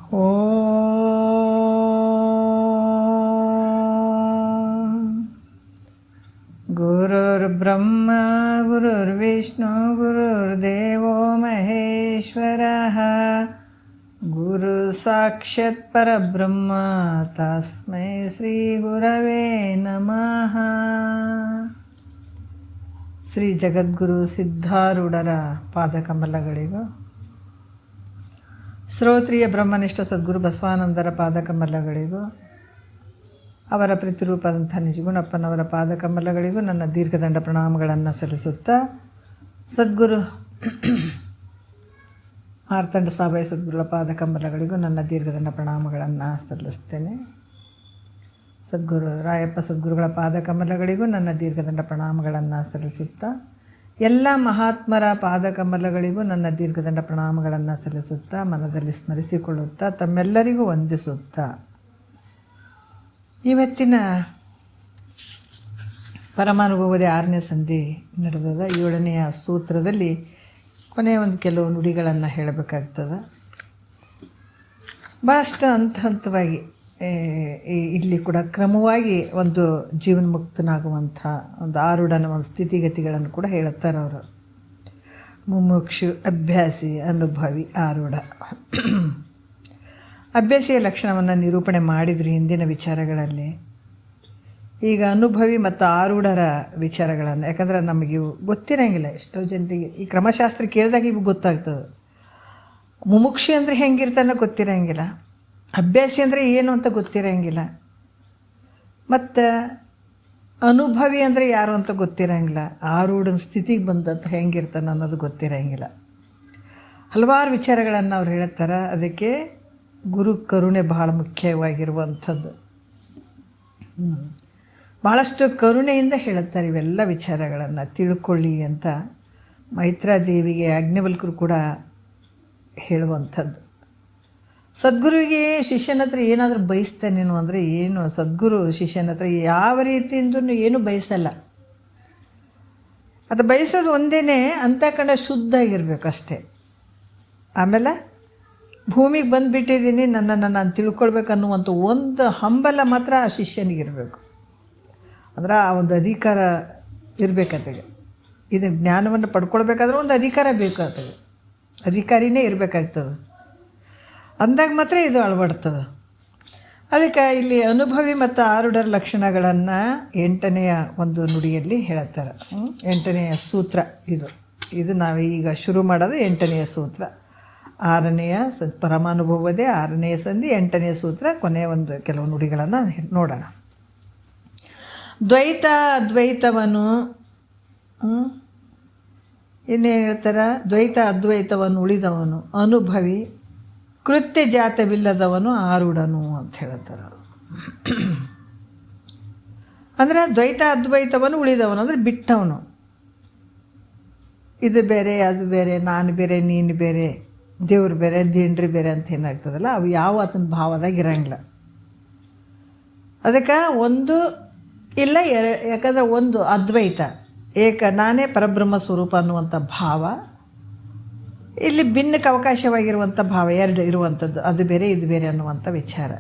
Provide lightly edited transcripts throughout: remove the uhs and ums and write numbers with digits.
ಓಂ ಗುರುರ್ಬ್ರಹ್ಮ ಗುರುರ್ವಿಷ್ಣು ಗುರುರ್ದೇವೋ ಮಹೇಶ್ವರಃ ಗುರು ಸಾಕ್ಷಾತ್ ಪರಬ್ರಹ್ಮ ತಸ್ಮೈ ಶ್ರೀ ಗುರವೇ ನಮಃ. ಶ್ರೀ ಜಗದ್ಗುರು ಸಿದ್ಧಾರೂಢರ ಪಾದಕಮಲಗಳಿಗೂ, ಶ್ರೋತ್ರಿಯ ಬ್ರಹ್ಮನಿಷ್ಠ ಸದ್ಗುರು ಬಸವಾನಂದರ ಪಾದಕಮಲಗಳಿಗೂ, ಅವರ ಪ್ರತಿರೂಪದಂಥ ನಿಜಗುಣಪ್ಪನವರ ಪಾದಕಮಲಗಳಿಗೂ ನನ್ನ ದೀರ್ಘದಂಡ ಪ್ರಣಾಮಗಳನ್ನು ಸಲ್ಲಿಸುತ್ತಾ, ಸದ್ಗುರು ಮಾರ್ತಂಡ ಸಾಬಾಯಿ ಸದ್ಗುರುಗಳ ಪಾದಕಮಲಗಳಿಗೂ ನನ್ನ ದೀರ್ಘದಂಡ ಪ್ರಣಾಮಗಳನ್ನು ಸಲ್ಲಿಸ್ತೇನೆ. ಸದ್ಗುರು ರಾಯಪ್ಪ ಸದ್ಗುರುಗಳ ಪಾದಕಮಲಗಳಿಗೂ ನನ್ನ ದೀರ್ಘದಂಡ ಪ್ರಣಾಮಗಳನ್ನು ಸಲ್ಲಿಸುತ್ತಾ, ಎಲ್ಲ ಮಹಾತ್ಮರ ಪಾದಕಮಲಗಳಿಗೂ ನನ್ನ ದೀರ್ಘದಂಡ ಪ್ರಣಾಮಗಳನ್ನು ಸಲ್ಲಿಸುತ್ತಾ, ಮನದಲ್ಲಿ ಸ್ಮರಿಸಿಕೊಳ್ಳುತ್ತಾ, ತಮ್ಮೆಲ್ಲರಿಗೂ ವಂದಿಸುತ್ತಾ, ಇವತ್ತಿನ ಪರಮಾನುಭವದ 6ನೇ ಸಂಧಿ ನಡೆದದ 7ನೆಯ ಸೂತ್ರದಲ್ಲಿ ಕೊನೆಯ ಒಂದು ಕೆಲವು ನುಡಿಗಳನ್ನು ಹೇಳಬೇಕಾಗ್ತದೆ. ಭಾಳಷ್ಟು ಹಂತವಾಗಿ ಇಲ್ಲಿ ಕೂಡ ಕ್ರಮವಾಗಿ ಒಂದು ಜೀವನ್ಮುಕ್ತನಾಗುವಂಥ ಒಂದು ಆರೂಢನ ಒಂದು ಸ್ಥಿತಿಗತಿಗಳನ್ನು ಕೂಡ ಹೇಳುತ್ತಾರೆ ಅವರು. ಮುಮುಕ್ಷು, ಅಭ್ಯಾಸಿ, ಅನುಭವಿ, ಆರೂಢ. ಅಭ್ಯಾಸಿಯ ಲಕ್ಷಣವನ್ನು ನಿರೂಪಣೆ ಮಾಡಿದ್ರಿ ಹಿಂದಿನ ವಿಚಾರಗಳಲ್ಲಿ. ಈಗ ಅನುಭವಿ ಮತ್ತು ಆರೂಢರ ವಿಚಾರಗಳನ್ನು, ಯಾಕಂದ್ರೆ ನಮಗೆ ಇವು ಗೊತ್ತಿರೋಂಗಿಲ್ಲ ಎಷ್ಟೋ ಜನರಿಗೆ. ಈ ಕ್ರಮಶಾಸ್ತ್ರ ಕೇಳಿದಾಗ ಇವು ಗೊತ್ತಾಗ್ತದೆ. ಮುಮುಕ್ಷಿ ಅಂದರೆ ಹೆಂಗಿರ್ತಾನೋ ಗೊತ್ತಿರೋಂಗಿಲ್ಲ, ಅಭ್ಯಾಸಿ ಅಂದರೆ ಏನು ಅಂತ ಗೊತ್ತಿರೋಂಗಿಲ್ಲ, ಮತ್ತು ಅನುಭವಿ ಅಂದರೆ ಯಾರು ಅಂತ ಗೊತ್ತಿರೋಂಗಿಲ್ಲ, ಆರೂಢನ ಸ್ಥಿತಿಗೆ ಬಂದಂಥ ಹೆಂಗಿರ್ತಾನೆ ಅನ್ನೋದು ಗೊತ್ತಿರೋಂಗಿಲ್ಲ. ಹಲವಾರು ವಿಚಾರಗಳನ್ನು ಅವ್ರು ಹೇಳ್ತಾರೆ. ಅದಕ್ಕೆ ಗುರು ಕರುಣೆ ಭಾಳ ಮುಖ್ಯವಾಗಿರುವಂಥದ್ದು. ಭಾಳಷ್ಟು ಕರುಣೆಯಿಂದ ಹೇಳುತ್ತಾರೆ ಇವೆಲ್ಲ ವಿಚಾರಗಳನ್ನು ತಿಳ್ಕೊಳ್ಳಿ ಅಂತ ಮೈತ್ರಾದೇವಿಗೆ ಯಾಜ್ಞವಲ್ಕರು ಕೂಡ ಹೇಳುವಂಥದ್ದು. ಸದ್ಗುರುವಿಗೆ ಶಿಷ್ಯನ ಹತ್ರ ಏನಾದರೂ ಬಯಸ್ತಾನೇನು ಅಂದರೆ ಏನು, ಸದ್ಗುರು ಶಿಷ್ಯನ ಹತ್ರ ಯಾವ ರೀತಿಯಿಂದ ಏನು ಬಯಸಲ್ಲ. ಅದು ಬಯಸೋದು ಒಂದೇ, ಅಂತಃಕರಣ ಶುದ್ಧ ಆಗಿರಬೇಕು ಅಷ್ಟೇ. ಆಮೇಲೆ ಭೂಮಿಗೆ ಬಂದುಬಿಟ್ಟಿದ್ದೀನಿ, ನನ್ನನ್ನು ನಾನು ತಿಳ್ಕೊಳ್ಬೇಕನ್ನುವಂಥ ಒಂದು ಹಂಬಲ ಮಾತ್ರ ಆ ಶಿಷ್ಯನಿಗಿರಬೇಕು. ಅಂದ್ರೆ ಆ ಒಂದು ಅಧಿಕಾರ ಇರಬೇಕಾತಗೆ. ಇದು ಜ್ಞಾನವನ್ನು ಪಡ್ಕೊಳ್ಬೇಕಾದ್ರೆ ಒಂದು ಅಧಿಕಾರ ಬೇಕಾಗ್ತದೆ, ಅಧಿಕಾರಿನೇ ಇರಬೇಕಾಗ್ತದೆ. ಅಂದಾಗ ಮಾತ್ರ ಇದು ಅಳವಡ್ತದೆ. ಅದಕ್ಕೆ ಇಲ್ಲಿ ಅನುಭವಿ ಮತ್ತು ಆರೂಢರ ಲಕ್ಷಣಗಳನ್ನು 8ನೆಯ ಒಂದು ನುಡಿಯಲ್ಲಿ ಹೇಳ್ತಾರೆ. 8ನೆಯ ಸೂತ್ರ ಇದು ನಾವು ಈಗ ಶುರು ಮಾಡೋದು 8ನೆಯ ಸೂತ್ರ. 6ನೆಯ ಪರಮಾನುಭವದೇ 6ನೆಯ ಸಂಧಿ 8ನೆಯ ಸೂತ್ರ. ಕೊನೆಯ ಒಂದು ಕೆಲವು ನುಡಿಗಳನ್ನು ನೋಡೋಣ. ದ್ವೈತ ಅದ್ವೈತವನ್ನು ಇನ್ನೇನು ಹೇಳ್ತಾರೆ, ದ್ವೈತ ಅದ್ವೈತವನ್ನು ಉಳಿದವನು ಅನುಭವಿ, ಕೃತ್ಯ ಜಾತವಿಲ್ಲದವನು ಆರೂಢನು ಅಂತ ಹೇಳ್ತಾರೆ. ಅಂದರೆ ದ್ವೈತ ಅದ್ವೈತವನ್ನು ಉಳಿದವನು ಅಂದರೆ ಬಿಟ್ಟವನು. ಇದು ಬೇರೆ ಅದು ಬೇರೆ, ನಾನು ಬೇರೆ ನೀನು ಬೇರೆ, ದೇವ್ರು ಬೇರೆ ದಿಂಡ್ರಿ ಬೇರೆ ಅಂತ ಏನಾಗ್ತದಲ್ಲ, ಅವು ಯಾವ ಆತನ ಭಾವದಾಗ ಇರೋಂಗಿಲ್ಲ. ಅದಕ್ಕೆ ಒಂದು ಇಲ್ಲ ಯಾಕಂದರೆ ಒಂದು ಅದ್ವೈತ, ನಾನೇ ಪರಬ್ರಹ್ಮ ಸ್ವರೂಪ ಅನ್ನುವಂಥ ಭಾವ, ಇಲ್ಲಿ ಭಿನ್ನಕ್ಕೆ ಅವಕಾಶವಾಗಿರುವಂಥ ಭಾವ ಎರಡು ಇರುವಂಥದ್ದು, ಅದು ಬೇರೆ ಇದು ಬೇರೆ ಅನ್ನುವಂಥ ವಿಚಾರ.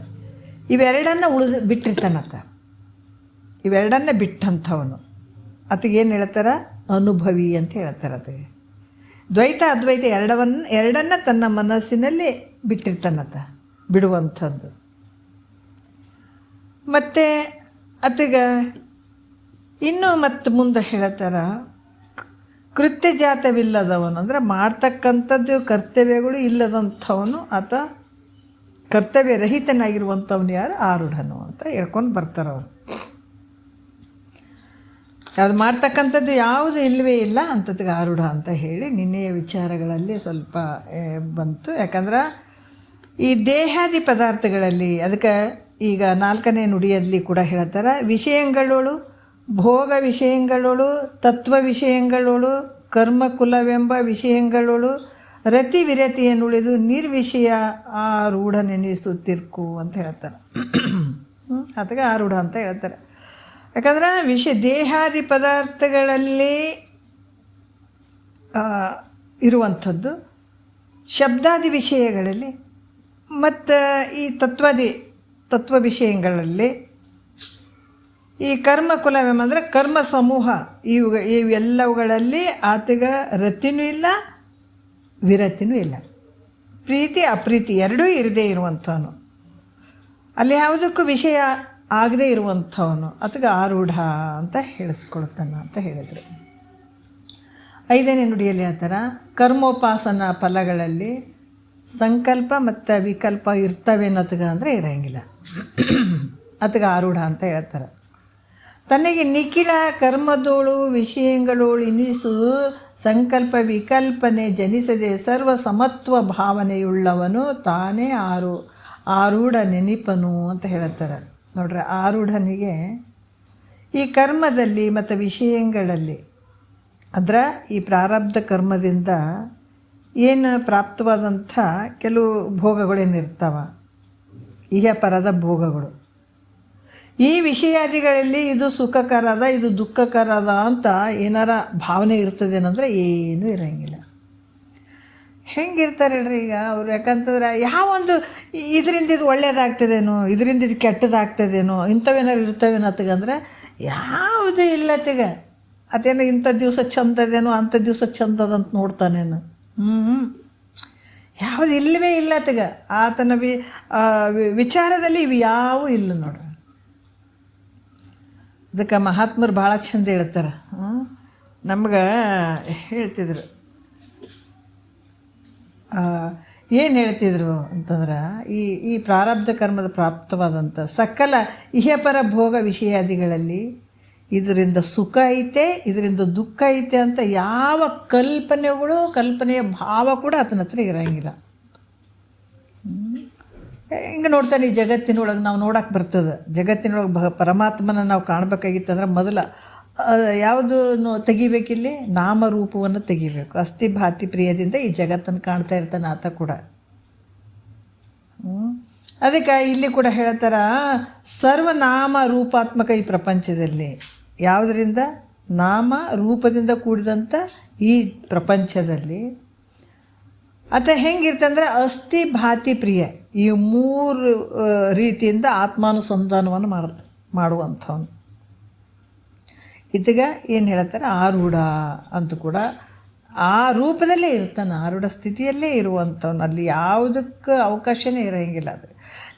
ಇವೆರಡನ್ನು ಬಿಟ್ಟಿರ್ತಾನಂತ, ಇವೆರಡನ್ನೇ ಬಿಟ್ಟಂಥವನು. ಅದಕ್ಕೇನು ಹೇಳ್ತಾರೆ, ಅನುಭವಿ ಅಂತ ಹೇಳ್ತಾರೆ. ಅದಕ್ಕೆ ದ್ವೈತ ಅದ್ವೈತ ಎರಡನ್ನು ತನ್ನ ಮನಸ್ಸಿನಲ್ಲಿ ಬಿಟ್ಟಿರ್ತಾನಂತ, ಬಿಡುವಂಥದ್ದು. ಮತ್ತು ಅದಕ್ಕೆ ಇನ್ನೂ ಮತ್ತು ಮುಂದೆ ಹೇಳ್ತಾರೆ, ಕೃತ್ಯ ಜಾತವಿಲ್ಲದವನು ಅಂದರೆ ಮಾಡ್ತಕ್ಕಂಥದ್ದು ಕರ್ತವ್ಯಗಳು ಇಲ್ಲದಂಥವನು, ಆತ ಕರ್ತವ್ಯ ರಹಿತನಾಗಿರುವಂಥವನು ಯಾರು, ಆರೂಢನು ಅಂತ ಹೇಳ್ಕೊಂಡು ಬರ್ತಾರೆ ಅವರು. ಯಾವುದು ಮಾಡ್ತಕ್ಕಂಥದ್ದು ಯಾವುದು ಇಲ್ಲವೇ ಇಲ್ಲ ಅಂಥದ್ದಿಗೆ ಆರೂಢ ಅಂತ ಹೇಳಿ ನಿನ್ನೆಯ ವಿಚಾರಗಳಲ್ಲಿ ಸ್ವಲ್ಪ ಬಂತು. ಯಾಕಂದ್ರೆ ಈ ದೇಹಾದಿ ಪದಾರ್ಥಗಳಲ್ಲಿ, ಅದಕ್ಕೆ ಈಗ 4ನೇ ನುಡಿಯಲ್ಲಿ ಕೂಡ ಹೇಳ್ತಾರೆ, ವಿಷಯಗಳೋಳು, ಭೋಗ ವಿಷಯಗಳೋಳು, ತತ್ವ ವಿಷಯಗಳೋಳು, ಕರ್ಮಕುಲವೆಂಬ ವಿಷಯಗಳೋಳು ರತಿ ವಿರತಿಯನ್ನುಳಿದು ನಿರ್ವಿಷಯ ಆರೂಢ ನೆನೆಸುತ್ತಿರ್ಕು ಅಂತ ಹೇಳ್ತಾರೆ. ಅದಕ್ಕೆ ಆರೂಢ ಅಂತ ಹೇಳ್ತಾರೆ. ಯಾಕಂದ್ರೆ ದೇಹಾದಿ ಪದಾರ್ಥಗಳಲ್ಲಿ ಇರುವಂಥದ್ದು, ಶಬ್ದಾದಿ ವಿಷಯಗಳಲ್ಲಿ ಮತ್ತು ಈ ತತ್ವ ವಿಷಯಗಳಲ್ಲಿ ಈ ಕರ್ಮಕುಲವೆಂಬಂದರೆ ಕರ್ಮ ಸಮೂಹ ಇವೆಲ್ಲವುಗಳಲ್ಲಿ ಆತಗ ರತಿನೂ ಇಲ್ಲ, ವಿರತಿನೂ ಇಲ್ಲ. ಪ್ರೀತಿ ಅಪ್ರೀತಿ ಎರಡೂ ಇರದೇ ಇರುವಂಥವನು, ಅಲ್ಲಿ ಯಾವುದಕ್ಕೂ ವಿಷಯ ಆಗದೇ ಇರುವಂಥವನು ಆತಗ ಆರೂಢ ಅಂತ ಹೇಳಿಸ್ಕೊಳ್ತಾನ ಅಂತ ಹೇಳಿದರು. 5ನೇ ನುಡಿಯಲ್ಲಿ ಆ ಥರ ಕರ್ಮೋಪಾಸನ ಫಲಗಳಲ್ಲಿ ಸಂಕಲ್ಪ ಮತ್ತು ವಿಕಲ್ಪ ಇರ್ತವೆ ಅನ್ನೋತಗ ಅಂದರೆ ಇರೋಂಗಿಲ್ಲ. ಆತಗ ಆರೂಢ ಅಂತ ಹೇಳ್ತಾರೆ. ತನಗೆ ನಿಖಿಲ ಕರ್ಮದೋಳು ವಿಷಯಗಳೋಳು ಇನಿಸು ಸಂಕಲ್ಪ ವಿಕಲ್ಪನೆ ಜನಿಸದೆ ಸರ್ವ ಸಮತ್ವ ಭಾವನೆಯುಳ್ಳವನು ತಾನೇ ಆರೂಢ ನೆನಪನು ಅಂತ ಹೇಳ್ತಾರೆ. ನೋಡ್ರಿ, ಆರೂಢನಿಗೆ ಈ ಕರ್ಮದಲ್ಲಿ ಮತ್ತು ವಿಷಯಗಳಲ್ಲಿ ಅಂದ್ರೆ ಈ ಪ್ರಾರಬ್ಧ ಕರ್ಮದಿಂದ ಏನು ಪ್ರಾಪ್ತವಾದಂಥ ಕೆಲವು ಭೋಗಗಳೇನಿರ್ತಾವ, ಇಹಪರದ ಭೋಗಗಳು, ಈ ವಿಷಯಾದಿಗಳಲ್ಲಿ ಇದು ಸುಖಕರದ ಇದು ದುಃಖಕರದ ಅಂತ ಏನಾರ ಭಾವನೆ ಇರ್ತದೆ ಏನಂದ್ರೆ ಏನೂ ಇರೋಂಗಿಲ್ಲ. ಹೆಂಗಿರ್ತಾರೆ ಹೇಳ್ರಿ ಈಗ ಅವರು? ಯಾಕಂತಂದ್ರೆ ಯಾವೊಂದು ಇದರಿಂದ ಇದು ಒಳ್ಳೇದಾಗ್ತದೇನೋ, ಇದರಿಂದ ಇದು ಕೆಟ್ಟದಾಗ್ತದೇನೋ, ಇಂಥವೇನಾರು ಇರ್ತವೇನೋ ಅತ್ತಗಂದ್ರೆ ಯಾವುದೂ ಇಲ್ಲತ್ತಿಗ. ಅದೇನೋ ಇಂಥ ದಿವಸ ಚಂದದೇನೋ ಅಂಥ ದಿವಸ ಚಂದದಂತ ನೋಡ್ತಾನೇನು. ಯಾವುದು ಇಲ್ಲವೇ ಇಲ್ಲತ್ತಿಗ. ಆತನ ವಿಚಾರದಲ್ಲಿ ಇವು ಯಾವೂ ಇಲ್ಲ ನೋಡ್ರಿ. ಅದಕ್ಕೆ ಮಹಾತ್ಮರು ಭಾಳ ಚಂದ ಹೇಳ್ತಾರೆ. ನಮ್ಗೆ ಹೇಳ್ತಿದ್ರು, ಏನು ಹೇಳ್ತಿದ್ರು ಅಂತಂದ್ರೆ ಈ ಪ್ರಾರಬ್ಧ ಕರ್ಮದ ಪ್ರಾಪ್ತವಾದಂಥ ಸಕಲ ಇಹಪರ ಭೋಗ ವಿಷಯಾದಿಗಳಲ್ಲಿ ಇದರಿಂದ ಸುಖ ಐತೆ, ಇದರಿಂದ ದುಃಖ ಐತೆ ಅಂತ ಯಾವ ಕಲ್ಪನೆಯ ಭಾವ ಕೂಡ ಆತನ ಹತ್ರ ಇರೋಂಗಿಲ್ಲ. ಹಿಂಗೆ ನೋಡ್ತಾನೆ ಈ ಜಗತ್ತಿನೊಳಗೆ ನಾವು ನೋಡೋಕೆ ಬರ್ತದೆ. ಜಗತ್ತಿನೊಳಗೆ ಪರಮಾತ್ಮನ ನಾವು ಕಾಣಬೇಕಾಗಿತ್ತಂದ್ರೆ ಮೊದಲ ಯಾವುದು ತೆಗಿಬೇಕಿಲ್ಲಿ? ನಾಮರೂಪವನ್ನು ತೆಗಿಬೇಕು. ಅಸ್ಥಿ ಭಾತಿ ಪ್ರಿಯದಿಂದ ಈ ಜಗತ್ತನ್ನು ಕಾಣ್ತಾ ಇರ್ತಾನೆ ಆತ ಕೂಡ. ಅದಕ್ಕೆ ಇಲ್ಲಿ ಕೂಡ ಹೇಳ್ತಾರ, ಸರ್ವನಾಮ ರೂಪಾತ್ಮಕ ಈ ಪ್ರಪಂಚದಲ್ಲಿ ಯಾವುದರಿಂದ? ನಾಮ ರೂಪದಿಂದ ಕೂಡಿದಂಥ ಈ ಪ್ರಪಂಚದಲ್ಲಿ ಆತ ಹೆಂಗಿರ್ತಂದ್ರೆ ಅಸ್ಥಿ ಭಾತಿ ಪ್ರಿಯ, ಈ 3 ರೀತಿಯಿಂದ ಆತ್ಮಾನುಸಂಧಾನವನ್ನು ಮಾಡುವಂಥವನು. ಇದೀಗ ಏನು ಹೇಳ್ತಾರೆ? ಆರೂಢ ಅಂತ ಕೂಡ ಆ ರೂಪದಲ್ಲೇ ಇರ್ತಾನೆ, ಆರೂಢ ಸ್ಥಿತಿಯಲ್ಲೇ ಇರುವಂಥವನು. ಅಲ್ಲಿ ಯಾವುದಕ್ಕೆ ಅವಕಾಶನೇ ಇರೋಂಗಿಲ್ಲ. ಅದು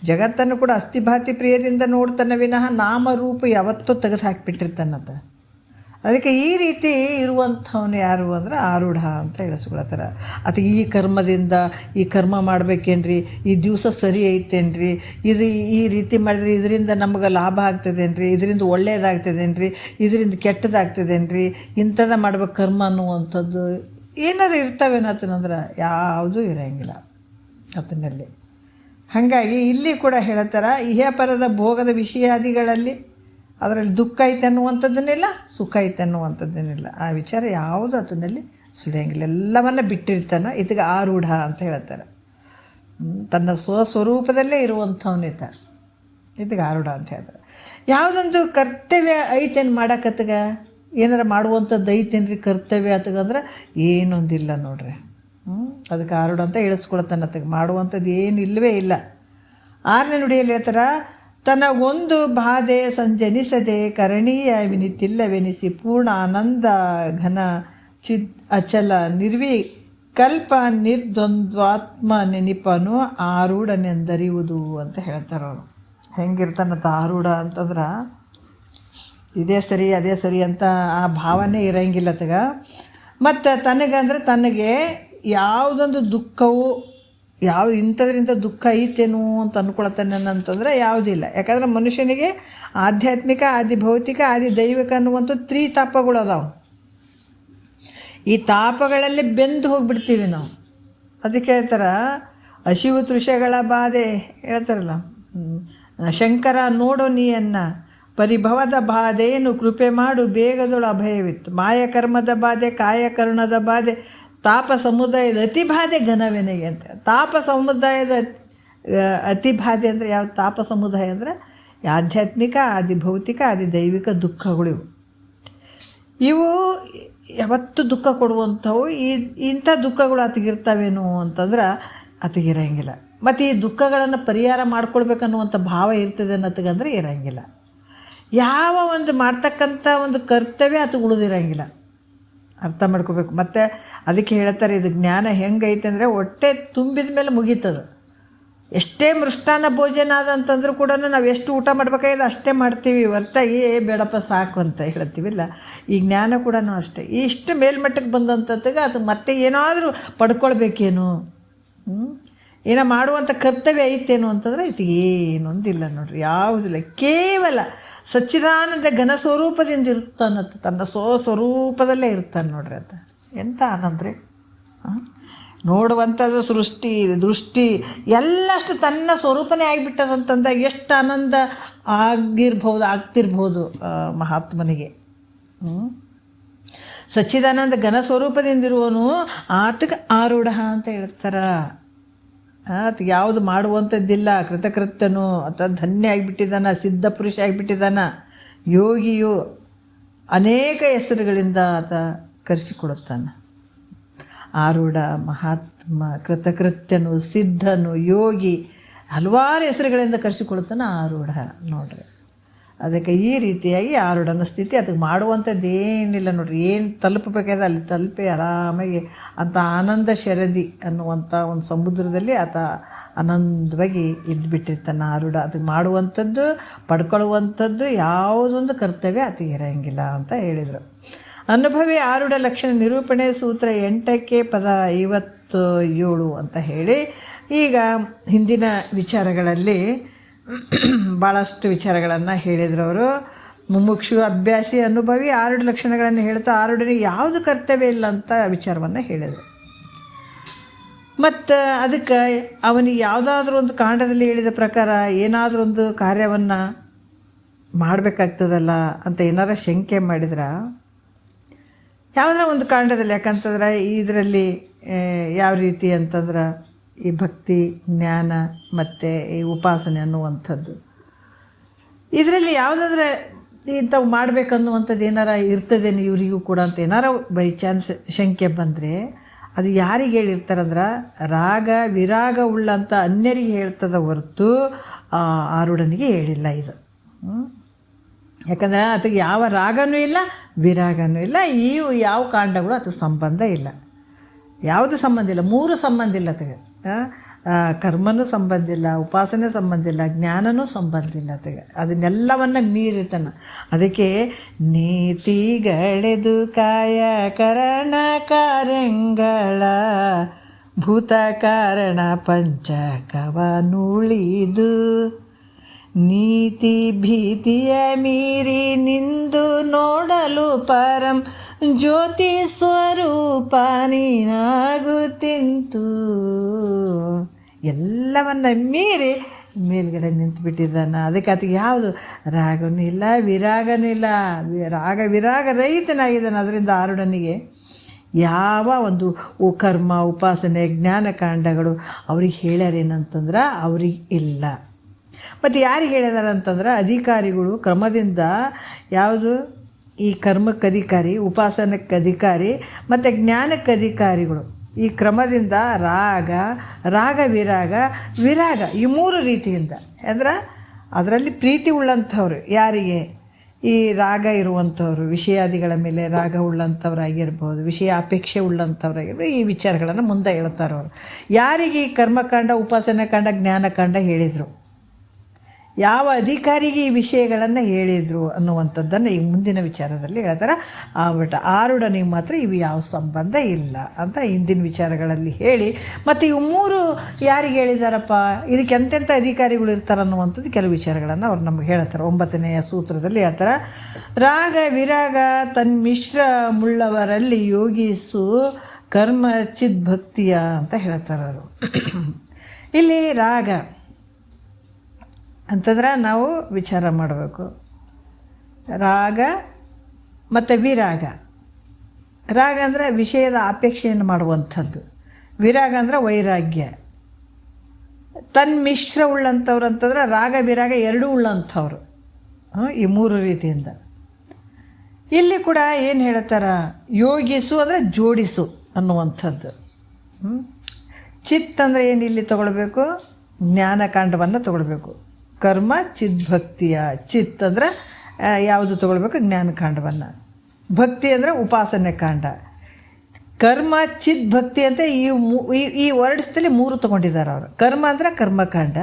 ಜಗತ್ತನ್ನು ಕೂಡ ಅಸ್ಥಿಭಾತಿ ಪ್ರಿಯದಿಂದ ನೋಡ್ತಾನೆ ವಿನಃ ನಾಮರೂಪ ಯಾವತ್ತೂ ತೆಗೆದು ಹಾಕಿಬಿಟ್ಟಿರ್ತಾನದ. ಅದಕ್ಕೆ ಈ ರೀತಿ ಇರುವಂಥವನು ಯಾರು ಅಂದ್ರೆ ಆರೂಢ ಅಂತ ಹೇಳಿಸ್ಕೊಳತ್ತಾರ. ಅಥವಾ ಈ ಕರ್ಮದಿಂದ ಈ ಕರ್ಮ ಮಾಡ್ಬೇಕೇನ್ರಿ, ಈ ದಿವಸ ಸರಿ ಐತೇನ್ರಿ, ಇದು ಈ ರೀತಿ ಮಾಡಿದ್ರೆ ಇದರಿಂದ ನಮ್ಗೆ ಲಾಭ ಆಗ್ತದೇನ್ರಿ, ಇದರಿಂದ ಒಳ್ಳೆಯದಾಗ್ತದೇನ್ರಿ, ಇದರಿಂದ ಕೆಟ್ಟದಾಗ್ತದೇನ್ರಿ, ಇಂಥದ್ದು ಮಾಡ್ಬೇಕು ಕರ್ಮ ಅನ್ನುವಂಥದ್ದು ಏನಾರು ಇರ್ತಾವೇನತ್ತನಂದ್ರೆ ಯಾವುದೂ ಇರೋಂಗಿಲ್ಲ ಆತನಲ್ಲಿ. ಹಾಗಾಗಿ ಇಲ್ಲಿ ಕೂಡ ಹೇಳ್ತಾರ, ಇಹಪರದ ಭೋಗದ ವಿಷಯಾದಿಗಳಲ್ಲಿ ಅದರಲ್ಲಿ ದುಃಖ ಐತೆ ಅನ್ನುವಂಥದ್ದನ್ನಿಲ್ಲ, ಸುಖ ಐತೆ ಅನ್ನುವಂಥದ್ದನ್ನಿಲ್ಲ. ಆ ವಿಚಾರ ಯಾವುದು ಅದನ್ನಲ್ಲಿ ಸುಳಿಯಂಗಿಲ್ಲ, ಎಲ್ಲವನ್ನ ಬಿಟ್ಟಿರ್ತಾನೆ. ಇದಕ್ಕೆ ಆರೂಢ ಅಂತ ಹೇಳ್ತಾರೆ. ತನ್ನ ಸ್ವಸ್ವರೂಪದಲ್ಲೇ ಇರುವಂಥವನಿತ, ಇದಕ್ಕೆ ಆರೂಢ ಅಂತ ಹೇಳ್ತಾರೆ. ಯಾವುದೊಂದು ಕರ್ತವ್ಯ ಐತೇನು ಮಾಡಕತ್ತಗ, ಏನಾರ ಮಾಡುವಂಥದ್ದು ಐತೇನ್ರಿ ಕರ್ತವ್ಯ ಆತಗಂದ್ರೆ ಏನೊಂದಿಲ್ಲ ನೋಡ್ರಿ. ಅದಕ್ಕೆ ಆರೂಢ ಅಂತ ಹೇಳಿಸ್ಕೊಳ್ತಾನೆ. ಆತಗೆ ಮಾಡುವಂಥದ್ದು ಏನು ಇಲ್ಲವೇ ಇಲ್ಲ. 6ನೇ ನುಡಿಯಲ್ಲಿ ಹೇಳ್ತಾರ, ತನಗೊಂದು ಬಾಧೆ ಸಂಜನಿಸದೆ ಕರಣೀಯ ವಿನಿತಿಲ್ಲವೆನಿಸಿ ಪೂರ್ಣ ಆನಂದ ಘನ ಅಚಲ ನಿರ್ವಿಕಲ್ಪ ನಿರ್ದ್ವಂದ್ವಾತ್ಮ ನೆನಪನು ಆರೂಢನೆಂದರಿಯುವುದು ಅಂತ ಹೇಳ್ತಾರೆ ಅವರು. ಹೆಂಗಿರ್ತಾನಂತ ಆರೂಢ ಅಂತಂದ್ರೆ ಇದೇ ಸರಿ ಅದೇ ಸರಿ ಅಂತ ಆ ಭಾವನೆ ಇರೋಂಗಿಲ್ಲ ತಗ. ಮತ್ತು ತನಗೆ ಯಾವುದೊಂದು ದುಃಖವು ಇಂಥದ್ರಿಂದ ದುಃಖ ಐತೇನು ಅಂತ ಅಂದ್ಕೊಳ್ತಾನೆ ಅಂತಂದರೆ ಯಾವುದಿಲ್ಲ. ಯಾಕಂದ್ರೆ ಮನುಷ್ಯನಿಗೆ ಆಧ್ಯಾತ್ಮಿಕ, ಆದಿ ಭೌತಿಕ, ಆದಿ ದೈವಿಕ ಅನ್ನುವಂಥ 3 ತಾಪಗಳು ಅದಾವೆ. ಈ ತಾಪಗಳಲ್ಲಿ ಬೆಂದು ಹೋಗಿಬಿಡ್ತೀವಿ ನಾವು. ಅದಕ್ಕೆ ಹೇಳ್ತಾರ, ಹಸಿವು ತೃಷಗಳ ಬಾಧೆ ಹೇಳ್ತಾರಲ್ಲ, ಶಂಕರ ನೋಡೋ ನೀಯನ್ನ ಪರಿಭವದ ಬಾಧೆಯನ್ನು ಕೃಪೆ ಮಾಡು ಬೇಗದೊಳು ಅಭಯವಿತ್ತು. ಮಾಯಕರ್ಮದ ಬಾಧೆ, ಕಾಯಕರ್ಣದ ಬಾಧೆ, ತಾಪ ಸಮುದಾಯದ ಅತಿಬಾಧೆ ಘನವೆನೆಗೆ ಅಂತ. ತಾಪ ಸಮುದಾಯದ ಅತಿಬಾಧೆ ಅಂದರೆ ಯಾವ? ತಾಪ ಸಮುದಾಯ ಅಂದರೆ ಆಧ್ಯಾತ್ಮಿಕ, ಆದಿ ಭೌತಿಕ, ಆದಿ ದೈವಿಕ ದುಃಖಗಳು. ಇವು ಯಾವತ್ತು ದುಃಖ ಕೊಡುವಂಥವು. ಇಂಥ ದುಃಖಗಳು ಆತಗಿರ್ತಾವೇನು ಅಂತಂದ್ರೆ ಆತಗಿರೋಂಗಿಲ್ಲ. ಮತ್ತು ಈ ದುಃಖಗಳನ್ನು ಪರಿಹಾರ ಮಾಡ್ಕೊಳ್ಬೇಕನ್ನುವಂಥ ಭಾವ ಇರ್ತದೆ ಅನ್ನೋತಗಂದ್ರೆ ಇರೋಂಗಿಲ್ಲ. ಯಾವ ಒಂದು ಮಾಡ್ತಕ್ಕಂಥ ಒಂದು ಕರ್ತವ್ಯ ಅದು ಉಳಿದಿರೋಂಗಿಲ್ಲ. ಅರ್ಥ ಮಾಡ್ಕೋಬೇಕು. ಮತ್ತು ಅದಕ್ಕೆ ಹೇಳ್ತಾರೆ, ಇದು ಜ್ಞಾನ ಹೆಂಗೈತೆ ಅಂದರೆ ಹೊಟ್ಟೆ ತುಂಬಿದ ಮೇಲೆ ಮುಗೀತದೆ. ಎಷ್ಟೇ ಮೃಷ್ಟಾನ್ನ ಭೋಜನ ಆದಂತಂದ್ರೂ ಕೂಡ ನಾವು ಎಷ್ಟು ಊಟ ಮಾಡಬೇಕಾಗಿದೆ ಅಷ್ಟೇ ಮಾಡ್ತೀವಿ ಹೊರತಾಗಿ ಬೇಡಪ್ಪ ಸಾಕು ಅಂತ ಹೇಳ್ತೀವಿಲ್ಲ. ಈ ಜ್ಞಾನ ಕೂಡ ಅಷ್ಟೇ. ಇಷ್ಟು ಮೇಲ್ಮಟ್ಟಕ್ಕೆ ಬಂದಂಥದ್ದಾಗ ಅದು ಮತ್ತೆ ಏನಾದರೂ ಪಡ್ಕೊಳ್ಬೇಕೇನು, ಏನೋ ಮಾಡುವಂಥ ಕರ್ತವ್ಯ ಐತೇನು ಅಂತಂದರೆ ಇದು ಏನೊಂದಿಲ್ಲ ನೋಡ್ರಿ, ಯಾವುದಿಲ್ಲ. ಕೇವಲ ಸಚ್ಚಿದಾನಂದ ಘನ ಸ್ವರೂಪದಿಂದ ಇರ್ತಾನಂತ, ತನ್ನ ಸ್ವರೂಪದಲ್ಲೇ ಇರ್ತಾನೆ ನೋಡ್ರಿ. ಅದು ಎಂಥ ಆನಂದ ರೀ. ನೋಡುವಂಥದ್ದು ಸೃಷ್ಟಿ ದೃಷ್ಟಿ ಎಲ್ಲಷ್ಟು ತನ್ನ ಸ್ವರೂಪನೇ ಆಗಿಬಿಟ್ಟದಂತಂದಾಗ ಎಷ್ಟು ಆನಂದ ಆಗ್ತಿರ್ಬೋದು ಮಹಾತ್ಮನಿಗೆ. ಸಚ್ಚಿದಾನಂದ ಘನ ಸ್ವರೂಪದಿಂದಿರುವನು ಆತಗೆ ಆರೂಢ ಅಂತ ಹೇಳ್ತಾರೆ. ಆತ ಯಾವುದು ಮಾಡುವಂಥದ್ದಿಲ್ಲ, ಕೃತಕೃತ್ಯನು ಅಥವಾ ಧನ್ಯ ಆಗಿಬಿಟ್ಟಿದ್ದಾನ, ಸಿದ್ಧ ಪುರುಷ ಆಗಿಬಿಟ್ಟಿದ್ದಾನ, ಯೋಗಿಯು ಅನೇಕ ಹೆಸರುಗಳಿಂದ ಆತ ಕರೆಸಿಕೊಡುತ್ತಾನೆ. ಆರೂಢ, ಮಹಾತ್ಮ, ಕೃತಕೃತ್ಯನು, ಸಿದ್ಧನು, ಯೋಗಿ, ಹಲವಾರು ಹೆಸರುಗಳಿಂದ ಕರೆಸಿಕೊಡುತ್ತಾನೆ ಆರೂಢ ನೋಡ್ರಿ. ಅದಕ್ಕೆ ಈ ರೀತಿಯಾಗಿ ಆರೂಢನ ಸ್ಥಿತಿ ಅದಕ್ಕೆ ಮಾಡುವಂಥದ್ದು ಏನಿಲ್ಲ ನೋಡ್ರಿ. ಏನು ತಲುಪಬೇಕಾದ್ರೆ ಅಲ್ಲಿ ತಲುಪಿ ಆರಾಮಾಗಿ ಅಂತ ಆನಂದ ಶರದಿ ಅನ್ನುವಂಥ ಒಂದು ಸಮುದ್ರದಲ್ಲಿ ಆತ ಆನಂದವಾಗಿ ಇದ್ದುಬಿಟ್ಟಿರ್ತಾನೆ ಆರೂಢ. ಅದಕ್ಕೆ ಮಾಡುವಂಥದ್ದು ಪಡ್ಕೊಳ್ಳುವಂಥದ್ದು ಯಾವುದೊಂದು ಕರ್ತವ್ಯ ಆತಗೆ ಇರೋಂಗಿಲ್ಲ ಅಂತ ಹೇಳಿದರು. ಅನುಭವಿ ಆರೂಢ ಲಕ್ಷಣ ನಿರೂಪಣೆ ಸೂತ್ರ 8ಕ್ಕೆ ಪದ 57 ಅಂತ ಹೇಳಿ, ಈಗ ಹಿಂದಿನ ವಿಚಾರಗಳಲ್ಲಿ ಭಾಳಷ್ಟು ವಿಚಾರಗಳನ್ನು ಹೇಳಿದ್ರು ಅವರು. ಮುಮುಕ್ಷು, ಅಭ್ಯಾಸಿ, ಅನುಭವಿ ಆರೂಢ ಲಕ್ಷಣಗಳನ್ನು ಹೇಳ್ತಾ ಆರೂಢನಿಗೆ ಯಾವುದು ಕರ್ತವ್ಯ ಇಲ್ಲ ಅಂತ ವಿಚಾರವನ್ನು ಹೇಳಿದರು. ಮತ್ತು ಅದಕ್ಕೆ ಅವನಿಗೆ ಯಾವುದಾದ್ರೂ ಒಂದು ಕಾಂಡದಲ್ಲಿ ಹೇಳಿದ ಪ್ರಕಾರ ಏನಾದರೂ ಒಂದು ಕಾರ್ಯವನ್ನು ಮಾಡಬೇಕಾಗ್ತದಲ್ಲ ಅಂತ ಏನಾರ ಶಂಕೆ ಮಾಡಿದ್ರೆ ಯಾವುದರ ಒಂದು ಕಾಂಡದಲ್ಲಿ, ಯಾಕಂತಂದ್ರೆ ಇದರಲ್ಲಿ ಯಾವ ರೀತಿ ಅಂತಂದ್ರೆ ಈ ಭಕ್ತಿ, ಜ್ಞಾನ ಮತ್ತು ಈ ಉಪಾಸನೆ ಅನ್ನುವಂಥದ್ದು, ಇದರಲ್ಲಿ ಯಾವುದಾದ್ರೆ ಇಂಥವು ಮಾಡಬೇಕನ್ನುವಂಥದ್ದು ಏನಾರ ಇರ್ತದೇನು ಇವರಿಗೂ ಕೂಡ ಅಂತ ಏನಾರ ಬೈ ಚಾನ್ಸ್ ಶಂಕೆ ಬಂದರೆ ಅದು ಯಾರಿಗೆ ಹೇಳಿರ್ತಾರಂದ್ರೆ ರಾಗ ವಿರಾಗ ಉಳ್ಳಂಥ ಅನ್ಯರಿಗೆ ಹೇಳ್ತದ ಹೊರತು ಆರೂಢನಿಗೆ ಹೇಳಿಲ್ಲ ಇದು. ಯಾಕಂದರೆ ಅದಕ್ಕೆ ಯಾವ ರಾಗನೂ ಇಲ್ಲ, ವಿರಾಗನೂ ಇಲ್ಲ, ಯಾವ ಕಾಂಡಗಳು ಅದಕ್ಕೆ ಸಂಬಂಧ ಇಲ್ಲ, ಯಾವುದು ಸಂಬಂಧ ಇಲ್ಲ, ಮೂರು ಸಂಬಂಧ ಇಲ್ಲ ಅದಕ್ಕೆ. ಕರ್ಮನೂ ಸಂಬಂಧ ಇಲ್ಲ, ಉಪಾಸನೆ ಸಂಬಂಧ ಇಲ್ಲ, ಜ್ಞಾನನೂ ಸಂಬಂಧ ಇಲ್ಲ ಅದಕ್ಕೆ. ಅದನ್ನೆಲ್ಲವನ್ನು ಮೀರಿತಾನೆ. ಅದಕ್ಕೆ ನೀತಿಗಳೆದು ಕಾಯ ಕರಣ ಕಾರ್ಯಗಳ ಭೂತ ಕಾರಣ ಪಂಚಕವ ನುಳಿದು ನೀತಿ ಭೀತಿಯ ಮೀರಿ ನಿಂದು ನೋಡಲು ಪರಂ ಜ್ಯೋತಿ ಸ್ವರೂಪ ನೀನಾಗುತ್ತಿಂತು. ಎಲ್ಲವನ್ನ ಮೀರಿ ಮೇಲ್ಗಡೆ ನಿಂತುಬಿಟ್ಟಿದ್ದಾನೆ. ಅದಕ್ಕೆ ಅದಕ್ಕೆ ಯಾವುದು ರಾಗನೂ ಇಲ್ಲ, ವಿರಾಗನೂ ಇಲ್ಲ, ರಾಗ ವಿರಾಗ ರಹಿತನಾಗಿದ್ದಾನೆ. ಅದರಿಂದ ಆರೂಢನಿಗೆ ಯಾವ ಒಂದು ಕರ್ಮ, ಉಪಾಸನೆ, ಜ್ಞಾನಕಾಂಡಗಳು ಅವ್ರಿಗೆ ಹೇಳ್ಯಾರೇನಂತಂದ್ರೆ ಅವ್ರಿಗೆ ಇಲ್ಲ. ಮತ್ತು ಯಾರಿಗೆ ಹೇಳಿದಾರೆ ಅಂತಂದ್ರೆ ಅಧಿಕಾರಿಗಳು ಕ್ರಮದಿಂದ ಯಾವುದು ಈ ಕರ್ಮಕ್ಕೆ ಅಧಿಕಾರಿ, ಉಪಾಸನಕ್ಕೆ ಅಧಿಕಾರಿ ಮತ್ತು ಜ್ಞಾನಕ್ಕೆ ಅಧಿಕಾರಿಗಳು ಈ ಕ್ರಮದಿಂದ ರಾಗ ವಿರಾಗ ಈ ಮೂರು ರೀತಿಯಿಂದ ಅಂದ್ರೆ ಅದರಲ್ಲಿ ಪ್ರೀತಿ ಉಳ್ಳಂಥವ್ರು ಯಾರಿಗೆ ಈ ರಾಗ ಇರುವಂಥವ್ರು, ವಿಷಯಾದಿಗಳ ಮೇಲೆ ರಾಗ ಉಳ್ಳಂಥವ್ರಾಗಿರ್ಬೋದು, ವಿಷಯ ಅಪೇಕ್ಷೆ ಉಳ್ಳಂಥವ್ರಾಗಿರ್ಬೋದು, ಈ ವಿಚಾರಗಳನ್ನು ಮುಂದೆ ಹೇಳ್ತಾರೆ ಅವರು. ಯಾರಿಗೆ ಈ ಕರ್ಮಕಾಂಡ, ಉಪಾಸನಕಾಂಡ, ಜ್ಞಾನಕಾಂಡ ಹೇಳಿದರು, ಯಾವ ಅಧಿಕಾರಿಗೆ ಈ ವಿಷಯಗಳನ್ನು ಹೇಳಿದರು ಅನ್ನುವಂಥದ್ದನ್ನು ಈ ಮುಂದಿನ ವಿಚಾರದಲ್ಲಿ ಹೇಳ್ತಾರೆ. ಬಟ್ ಆರೂಢನಿಗೆ ಮಾತ್ರ ಇವು ಯಾವ ಸಂಬಂಧ ಇಲ್ಲ ಅಂತ ಹಿಂದಿನ ವಿಚಾರಗಳಲ್ಲಿ ಹೇಳಿ, ಮತ್ತು ಇವು ಮೂರು ಯಾರಿಗೆ ಹೇಳಿದಾರಪ್ಪ, ಇದಕ್ಕೆ ಎಂತೆಂಥ ಅಧಿಕಾರಿಗಳು ಇರ್ತಾರೆ ಅನ್ನುವಂಥದ್ದು ಕೆಲವು ವಿಚಾರಗಳನ್ನು ಅವ್ರು ನಮಗೆ ಹೇಳ್ತಾರೆ. 9ನೆಯ ಸೂತ್ರದಲ್ಲಿ ಹೇಳ್ತಾರೆ, ರಾಗ ವಿರಾಗ ತನ್ಮಿಶ್ರ ಮುಳ್ಳವರಲ್ಲಿ ಯೋಗಿಸು ಕರ್ಮ ಚಿದ್ಭಕ್ತಿಯ ಅಂತ ಹೇಳ್ತಾರೆ ಅವರು. ಇಲ್ಲಿ ರಾಗ ಅಂತಂದ್ರೆ ನಾವು ವಿಚಾರ ಮಾಡಬೇಕು. ರಾಗ ಮತ್ತು ವಿರಾಗ. ರಾಗ ಅಂದರೆ ವಿಷಯದ ಅಪೇಕ್ಷೆಯನ್ನು ಮಾಡುವಂಥದ್ದು, ವಿರಾಗ ಅಂದರೆ ವೈರಾಗ್ಯ. ತನ್ಮಿಶ್ರ ಉಳ್ಳಂಥವ್ರು ಅಂತಂದ್ರೆ ರಾಗ ವಿರಾಗ ಎರಡೂ ಉಳ್ಳಂಥವ್ರು, ಈ ಮೂರು ರೀತಿಯಿಂದ. ಇಲ್ಲಿ ಕೂಡ ಏನು ಹೇಳ್ತಾರೆ, ಯೋಗಿಸು ಅಂದರೆ ಜೋಡಿಸು ಅನ್ನುವಂಥದ್ದು. ಚಿತ್ ಅಂದರೆ ಏನು ಇಲ್ಲಿ ತೊಗೊಳ್ಬೇಕು, ಜ್ಞಾನಕಾಂಡವನ್ನು ತೊಗೊಳ್ಬೇಕು. ಕರ್ಮ ಚಿದ್ಭಕ್ತಿಯ, ಚಿತ್ ಅಂದರೆ ಯಾವುದು ತೊಗೊಳ್ಬೇಕು, ಜ್ಞಾನಕಾಂಡವನ್ನು. ಭಕ್ತಿ ಅಂದರೆ ಉಪಾಸನೆ ಕಾಂಡ. ಕರ್ಮ ಚಿತ್ ಭಕ್ತಿ ಅಂತ ಈ ವರ್ಡ್ಸ್ದಲ್ಲಿ 3 ತೊಗೊಂಡಿದ್ದಾರೆ ಅವರು. ಕರ್ಮ ಅಂದರೆ ಕರ್ಮಕಾಂಡ,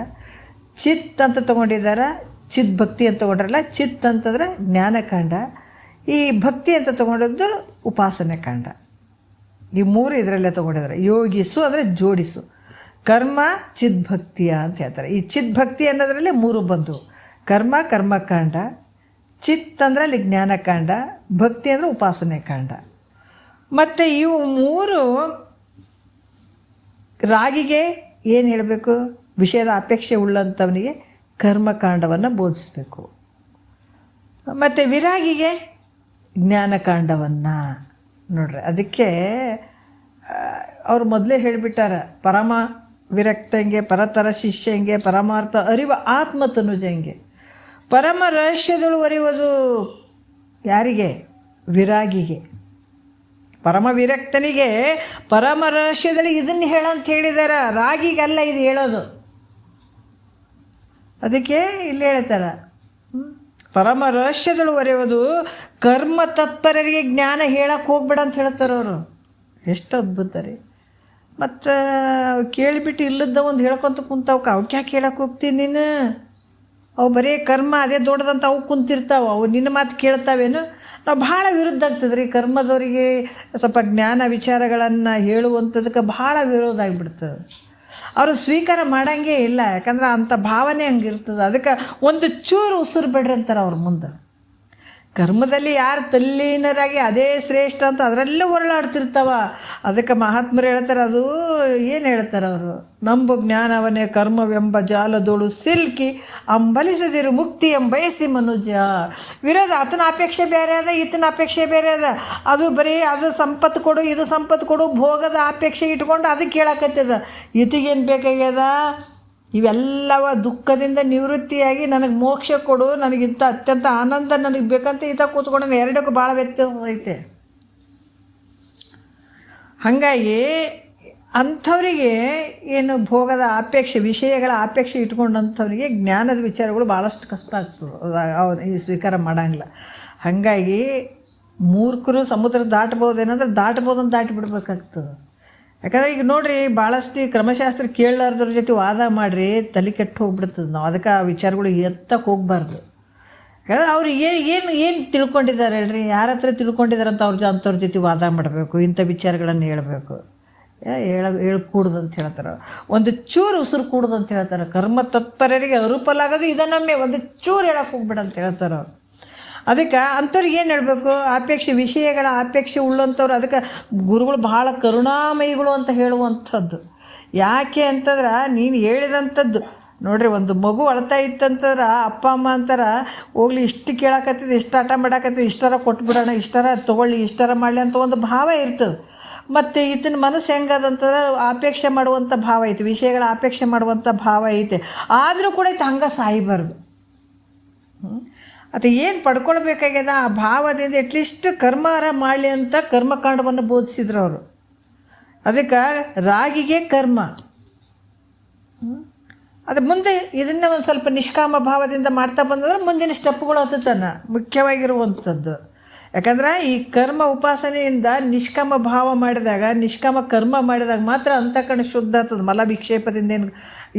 ಚಿತ್ ಅಂತ ತೊಗೊಂಡಿದ್ದಾರೆ, ಚಿತ್ ಭಕ್ತಿ ಅಂತ ತೊಗೊಂಡ್ರಲ್ಲ. ಚಿತ್ ಅಂತಂದರೆ ಜ್ಞಾನಕಾಂಡ, ಈ ಭಕ್ತಿ ಅಂತ ತೊಗೊಂಡದ್ದು ಉಪಾಸನೆ ಕಾಂಡ. ಈ 3 ಇದರಲ್ಲೇ ತೊಗೊಂಡಿದ್ದಾರೆ. ಯೋಗಿಸು ಅಂದರೆ ಜೋಡಿಸು, ಕರ್ಮ ಚಿದ್ಭಕ್ತಿಯ ಅಂತ ಹೇಳ್ತಾರೆ. ಈ ಚಿದ್ಭಕ್ತಿ ಅನ್ನೋದರಲ್ಲಿ 3 ಬಂದು, ಕರ್ಮ ಕರ್ಮಕಾಂಡ, ಚಿತ್ ಅಂದರೆ ಅಲ್ಲಿ ಜ್ಞಾನಕಾಂಡ, ಭಕ್ತಿ ಅಂದರೆ ಉಪಾಸನೆ ಕಾಂಡ. ಮತ್ತು ಇವು 3 ರಾಗಿಗೆ ಏನು ಹೇಳಬೇಕು, ವಿಷಯದ ಅಪೇಕ್ಷೆ ಉಳ್ಳಂಥವನಿಗೆ ಕರ್ಮಕಾಂಡವನ್ನು ಬೋಧಿಸಬೇಕು. ಮತ್ತು ವಿರಾಗಿಗೆ ಜ್ಞಾನಕಾಂಡವನ್ನು. ನೋಡ್ರಿ, ಅದಕ್ಕೆ ಅವ್ರು ಮೊದಲೇ ಹೇಳಿಬಿಟ್ಟಾರ, ಪರಮ ವಿರಕ್ತಂಗೆ ಪರತರ ಶಿಷ್ಯಂಗೆ ಪರಮಾರ್ಥ ಅರಿವ ಆತ್ಮತನುಜಂಗೆ. ಪರಮ ರಹಸ್ಯದಳು ಅರಿವುದು ಯಾರಿಗೆ, ವಿರಾಗಿಗೆ. ಪರಮ ವಿರಕ್ತನಿಗೆ ಪರಮ ರಹಸ್ಯದಲ್ಲಿ ಇದನ್ನು ಹೇಳಂತ ಹೇಳಿದಾರೆ, ರಾಗಿಗಲ್ಲ ಇದು ಹೇಳೋದು. ಅದಕ್ಕೆ ಇಲ್ಲಿ ಹೇಳ್ತಾರೆ, ಪರಮ ರಹಸ್ಯದಳು ಅರಿಯೋದು ಕರ್ಮ ತತ್ಪರರಿಗೆ ಜ್ಞಾನ ಹೇಳಕ್ಕೆ ಹೋಗ್ಬೇಡ ಅಂತ ಹೇಳ್ತಾರೆ ಅವರು. ಎಷ್ಟು ಅದ್ಭುತ ರೀ. ಮತ್ತು ಕೇಳಿಬಿಟ್ಟು ಇಲ್ಲದ ಒಂದು ಹೇಳ್ಕೊತ ಕುಂತವಕ್ಕೆ ಅವಕ್ಕೆ ಯಾಕೆ ಹೇಳಕ್ಕೆ ಹೋಗ್ತೀನಿ ನೀನು? ಅವು ಬರೀ ಕರ್ಮ ಅದೇ ದೊಡ್ಡದಂತ ಅವು ಕುಂತಿರ್ತಾವೆ, ಅವು ನಿನ್ನ ಮಾತು ಕೇಳ್ತಾವೇನು? ನಾವು ಭಾಳ ವಿರುದ್ಧ ಆಗ್ತದೆ ರೀ. ಕರ್ಮದವರಿಗೆ ಸ್ವಲ್ಪ ಜ್ಞಾನ ವಿಚಾರಗಳನ್ನು ಹೇಳುವಂಥದಕ್ಕೆ ಭಾಳ ವಿರೋಧ ಆಗಿಬಿಡ್ತದೆ. ಅವರು ಸ್ವೀಕಾರ ಮಾಡೋಂಗೇ ಇಲ್ಲ, ಯಾಕಂದ್ರೆ ಅಂಥ ಭಾವನೆ ಹಂಗಿರ್ತದೆ. ಅದಕ್ಕೆ ಒಂದು ಚೂರು ಉಸಿರು ಬಿಡ್ರಿ ಅಂತಾರೆ ಅವ್ರ ಮುಂದೆ. ಕರ್ಮದಲ್ಲಿ ಯಾರು ತಲ್ಲೀನರಾಗಿ ಅದೇ ಶ್ರೇಷ್ಠ ಅಂತ ಅದರಲ್ಲೇ ಹೊರಳಾಡ್ತಿರ್ತಾವ. ಅದಕ್ಕೆ ಮಹಾತ್ಮರು ಹೇಳ್ತಾರೆ, ಅದು ಏನು ಹೇಳ್ತಾರೆ ಅವರು, ನಂಬು ಜ್ಞಾನವನ್ನೇ ಕರ್ಮವೆಂಬ ಜಾಲದೋಳು ಸಿಲ್ಕಿ ಅಂಬಲಿಸದಿರು ಮುಕ್ತಿ ಎಂಬಯಸಿ ಮನುಜ. ವಿರೋಧ, ಆತನ ಅಪೇಕ್ಷೆ ಬೇರೆ ಅದ, ಈತನ ಅಪೇಕ್ಷೆ ಬೇರೆ ಅದ. ಅದು ಬರೀ ಅದು ಸಂಪತ್ತು ಕೊಡು, ಇದು ಸಂಪತ್ತು ಕೊಡು, ಭೋಗದ ಅಪೇಕ್ಷೆ ಇಟ್ಕೊಂಡು ಅದಕ್ಕೆ ಕೇಳಕತ್ತದ. ಈತಿಗೇನು ಬೇಕಾಗ್ಯದ, ಇವೆಲ್ಲವ ದುಃಖದಿಂದ ನಿವೃತ್ತಿಯಾಗಿ ನನಗೆ ಮೋಕ್ಷ ಕೊಡು, ನನಗಿಂತ ಅತ್ಯಂತ ಆನಂದ ನನಗೆ ಬೇಕಂತ ಈತ ಕೂತ್ಕೊಂಡು ಎರಡಕ್ಕೂ ಭಾಳ ವ್ಯತ್ಯಾಸ ಐತೆ. ಹಾಗಾಗಿ ಅಂಥವರಿಗೆ ಏನು ಭೋಗದ ಅಪೇಕ್ಷೆ, ವಿಷಯಗಳ ಅಪೇಕ್ಷೆ ಇಟ್ಕೊಂಡಂಥವ್ರಿಗೆ ಜ್ಞಾನದ ವಿಚಾರಗಳು ಭಾಳಷ್ಟು ಕಷ್ಟ ಆಗ್ತದೆ, ಅವ್ರು ಈ ಸ್ವೀಕಾರ ಮಾಡೋಂಗಿಲ್ಲ. ಹಾಗಾಗಿ ಮೂರ್ಖರು ಸಮುದ್ರ ದಾಟ್ಬೋದೇನಂದ್ರೆ ದಾಟ್ಬೋದಂತ ದಾಟಿಬಿಡ್ಬೇಕಾಗ್ತದೆ. ಯಾಕಂದರೆ ಈಗ ನೋಡಿರಿ, ಭಾಳಷ್ಟು ಕ್ರಮಶಾಸ್ತ್ರ ಕೇಳಲಾರ್ದ್ರ ಜೊತೆ ವಾದ ಮಾಡಿರಿ, ತಲೆ ಕೆಟ್ಟು ಹೋಗ್ಬಿಡ್ತದೆ. ನಾವು ಅದಕ್ಕೆ ಆ ವಿಚಾರಗಳು ಎತ್ತಕ್ಕೆ ಹೋಗಬಾರ್ದು. ಯಾಕಂದ್ರೆ ಅವ್ರು ಏನು ತಿಳ್ಕೊಂಡಿದ್ದಾರೆ ಹೇಳ್ರಿ, ಯಾರ ಹತ್ರ ತಿಳ್ಕೊಂಡಿದ್ದಾರೆ ಅಂತ ಅಂಥವ್ರ ಜೊತೆ ವಾದ ಮಾಡಬೇಕು, ಇಂಥ ವಿಚಾರಗಳನ್ನು ಹೇಳಬೇಕು. ಹೇಳ್ಕೂಡ್ದು ಅಂತ ಹೇಳ್ತಾರೆ. ಒಂದು ಚೂರು ಉಸಿರು ಕೂಡುದು ಅಂತ ಹೇಳ್ತಾರೆ. ಕರ್ಮ ತತ್ಪರರಿಗೆ ಅರುಪಲಾಗೋದು ಇದನ್ನೊಮ್ಮೆ ಒಂದು ಚೂರು ಹೇಳಕ್ಕೆ ಹೋಗ್ಬೇಡ ಅಂತ ಹೇಳ್ತಾರೆ ಅವ್ರು. ಅದಕ್ಕೆ ಅಂಥವ್ರಿಗೆ ಏನು ಹೇಳಬೇಕು, ಅಪೇಕ್ಷೆ, ವಿಷಯಗಳ ಅಪೇಕ್ಷೆ ಉಳ್ಳಂಥವ್ರು. ಅದಕ್ಕೆ ಗುರುಗಳು ಭಾಳ ಕರುಣಾಮಯಿಗಳು ಅಂತ ಹೇಳುವಂಥದ್ದು. ಯಾಕೆ ಅಂತಂದ್ರೆ, ನೀನು ಹೇಳಿದಂಥದ್ದು ನೋಡ್ರಿ, ಒಂದು ಮಗು ಅಳ್ತಾ ಇತ್ತಂತಂದ್ರೆ ಅಪ್ಪ ಅಮ್ಮ ಅಂತಾರೆ, ಹೋಗ್ಲಿ ಇಷ್ಟು ಕೇಳಕತ್ತಿದ್ದು, ಇಷ್ಟು ಆಟ ಮಾಡಾಕತ್ತಿದ್ದು, ಇಷ್ಟರ ಕೊಟ್ಬಿಡೋಣ, ಇಷ್ಟರ ತೊಗೊಳ್ಳಿ, ಇಷ್ಟರ ಮಾಡಲಿ ಅಂತ ಒಂದು ಭಾವ ಇರ್ತದೆ. ಮತ್ತು ಈತನ ಮನಸ್ಸು ಹೆಂಗದಂತಂದ್ರೆ ಅಪೇಕ್ಷೆ ಮಾಡುವಂಥ ಭಾವ ಐತೆ, ವಿಷಯಗಳ ಅಪೇಕ್ಷೆ ಮಾಡುವಂಥ ಭಾವ ಐತೆ. ಆದರೂ ಕೂಡ ಇದು ಹಂಗೆ ಸಾಯಬಾರ್ದು. ಅದು ಏನು ಪಡ್ಕೊಳ್ಬೇಕಾಗ್ಯದ ಆ ಭಾವದಿಂದ ಅಟ್ಲೀಸ್ಟ್ ಕರ್ಮಾರ ಮಾಡಲಿ ಅಂತ ಕರ್ಮಕಾಂಡವನ್ನು ಬೋಧಿಸಿದ್ರು ಅವರು. ಅದಕ್ಕೆ ರಾಗಿಗೆ ಕರ್ಮ, ಅದು ಮುಂದೆ ಇದನ್ನು ಒಂದು ಸ್ವಲ್ಪ ನಿಷ್ಕಾಮ ಭಾವದಿಂದ ಮಾಡ್ತಾ ಬಂದರೆ ಮುಂದಿನ ಸ್ಟೆಪ್ಗಳು ಹತ್ತುತ್ತಾನೆ ಮುಖ್ಯವಾಗಿರುವಂಥದ್ದು. ಯಾಕಂದ್ರೆ ಈ ಕರ್ಮ ಉಪಾಸನೆಯಿಂದ ನಿಷ್ಕಾಮ ಭಾವ ಮಾಡಿದಾಗ, ನಿಷ್ಕಾಮ ಕರ್ಮ ಮಾಡಿದಾಗ ಮಾತ್ರ ಅಂತಃಕರಣ ಶುದ್ಧ ಆಗ್ತದೆ. ಮಲ ವಿಕ್ಷೇಪದಿಂದ ಏನು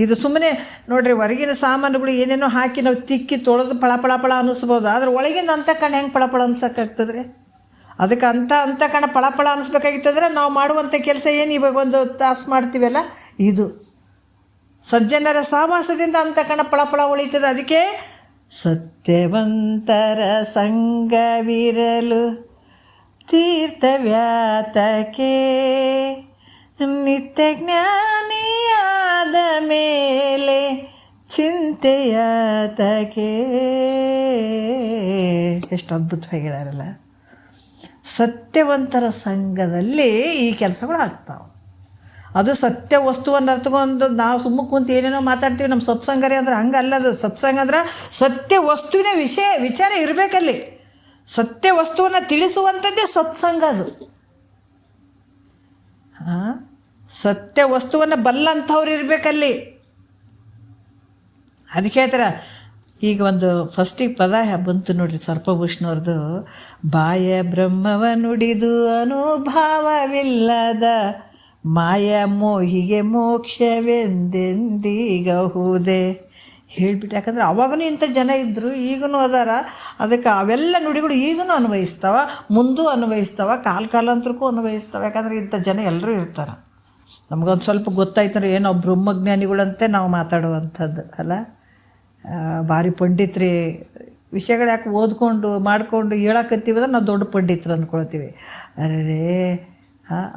ಇದು ಸುಮ್ಮನೆ ನೋಡಿರಿ, ಹೊರಗಿನ ಸಾಮಾನುಗಳು ಏನೇನೋ ಹಾಕಿ ನಾವು ತಿಕ್ಕಿ ತೊಳೆದು ಫಳ ಅನ್ನಿಸ್ಬೋದು, ಆದ್ರೆ ಒಳಗಿಂದ ಅಂತಃಕರಣ ಹೆಂಗೆ ಫಳ ಅನ್ಸೋಕ್ಕಾಗ್ತದೆ ರೀ? ಅದಕ್ಕೆ ಅಂತಃಕರಣ ಫಳ ಅನ್ನಿಸ್ಬೇಕಾಗಿತ್ತಂದ್ರೆ ನಾವು ಮಾಡುವಂಥ ಕೆಲಸ ಏನು ಇವಾಗ ಒಂದು ತಾಸು ಮಾಡ್ತೀವಲ್ಲ, ಇದು ಸಜ್ಜನರ ಸಹವಾಸದಿಂದ ಅಂತಃಕರಣ ಫಳ ಉಳಿತದೆ. ಅದಕ್ಕೆ ಸತ್ಯವಂತರ ಸಂಗವಿರಲು ತೀರ್ಥವ್ಯಾತಕೆ, ನಿತ್ಯ ಜ್ಞಾನಿಯಾದ ಮೇಲೆ ಚಿಂತೆಯಾತಕೆ. ಎಷ್ಟು ಅದ್ಭುತವಾಗಿ ಹೇಳ್ಯಾರಲ್ಲ. ಸತ್ಯವಂತರ ಸಂಘದಲ್ಲಿ ಈ ಕೆಲಸಗಳು ಆಗ್ತಾವೆ. ಅದು ಸತ್ಯ ವಸ್ತುವನ್ನು ಅರ್ಥಕೊಂಡು ನಾವು ಸುಮ್ಮ ಕುಂತು ಏನೇನೋ ಮಾತಾಡ್ತೀವಿ, ನಮ್ಮ ಸತ್ಸಂಗರೇ ಅಂದ್ರೆ ಹಂಗಲ್ಲದು. ಸತ್ಸಂಗ ಅಂದ್ರೆ ಸತ್ಯ ವಸ್ತುವಿನ ವಿಚಾರ ಇರಬೇಕಲ್ಲಿ. ಸತ್ಯ ವಸ್ತುವನ್ನು ತಿಳಿಸುವಂಥದ್ದೇ ಸತ್ಸಂಗ. ಅದು ಸತ್ಯ ವಸ್ತುವನ್ನು ಬಲ್ಲಂಥವ್ರು ಇರಬೇಕಲ್ಲಿ. ಅದಕ್ಕೆ ಹೇಳ್ತಾರೆ, ಈಗ ಒಂದು ಫಸ್ಟಿಗೆ ಪದ ಬಂತು ನೋಡ್ರಿ ಸರ್ಪಭೂಷಣವ್ರದ್ದು, ಬಾಯ ಬ್ರಹ್ಮವ ನುಡಿದು ಅನುಭಾವವಿಲ್ಲದ ಮಾಯ ಮೋಹಿಗೆ ಮೋಕ್ಷವೆಂದೆಂದಿಗಹುದೇ ಹೇಳಿಬಿಟ್ಟು. ಯಾಕಂದ್ರೆ ಅವಾಗೂ ಇಂಥ ಜನ ಇದ್ದರು, ಈಗಲೂ ಅದಾರ. ಅದಕ್ಕೆ ಅವೆಲ್ಲ ನುಡಿಗಳು ಈಗಲೂ ಅನ್ವಯಿಸ್ತಾವ, ಮುಂದೂ ಅನ್ವಯಿಸ್ತಾವ, ಕಾಲಾಂತರಕ್ಕೂ ಅನ್ವಯಿಸ್ತಾವೆ. ಯಾಕಂದ್ರೆ ಇಂಥ ಜನ ಎಲ್ಲರೂ ಇರ್ತಾರೆ. ನಮಗೊಂದು ಸ್ವಲ್ಪ ಗೊತ್ತಾಯ್ತಾರೆ ಏನೋ ಬ್ರಹ್ಮಜ್ಞಾನಿಗಳಂತೆ ನಾವು ಮಾತಾಡುವಂಥದ್ದು ಅಲ್ಲ. ಭಾರಿ ಪಂಡಿತ್ರಿ ವಿಷಯಗಳು ಯಾಕೆ ಓದ್ಕೊಂಡು ಮಾಡಿಕೊಂಡು ಹೇಳಕತ್ತೀವಂದ್ರೆ ನಾವು ದೊಡ್ಡ ಪಂಡಿತರು ಅಂದ್ಕೊಳ್ತೀವಿ. ಅರೇ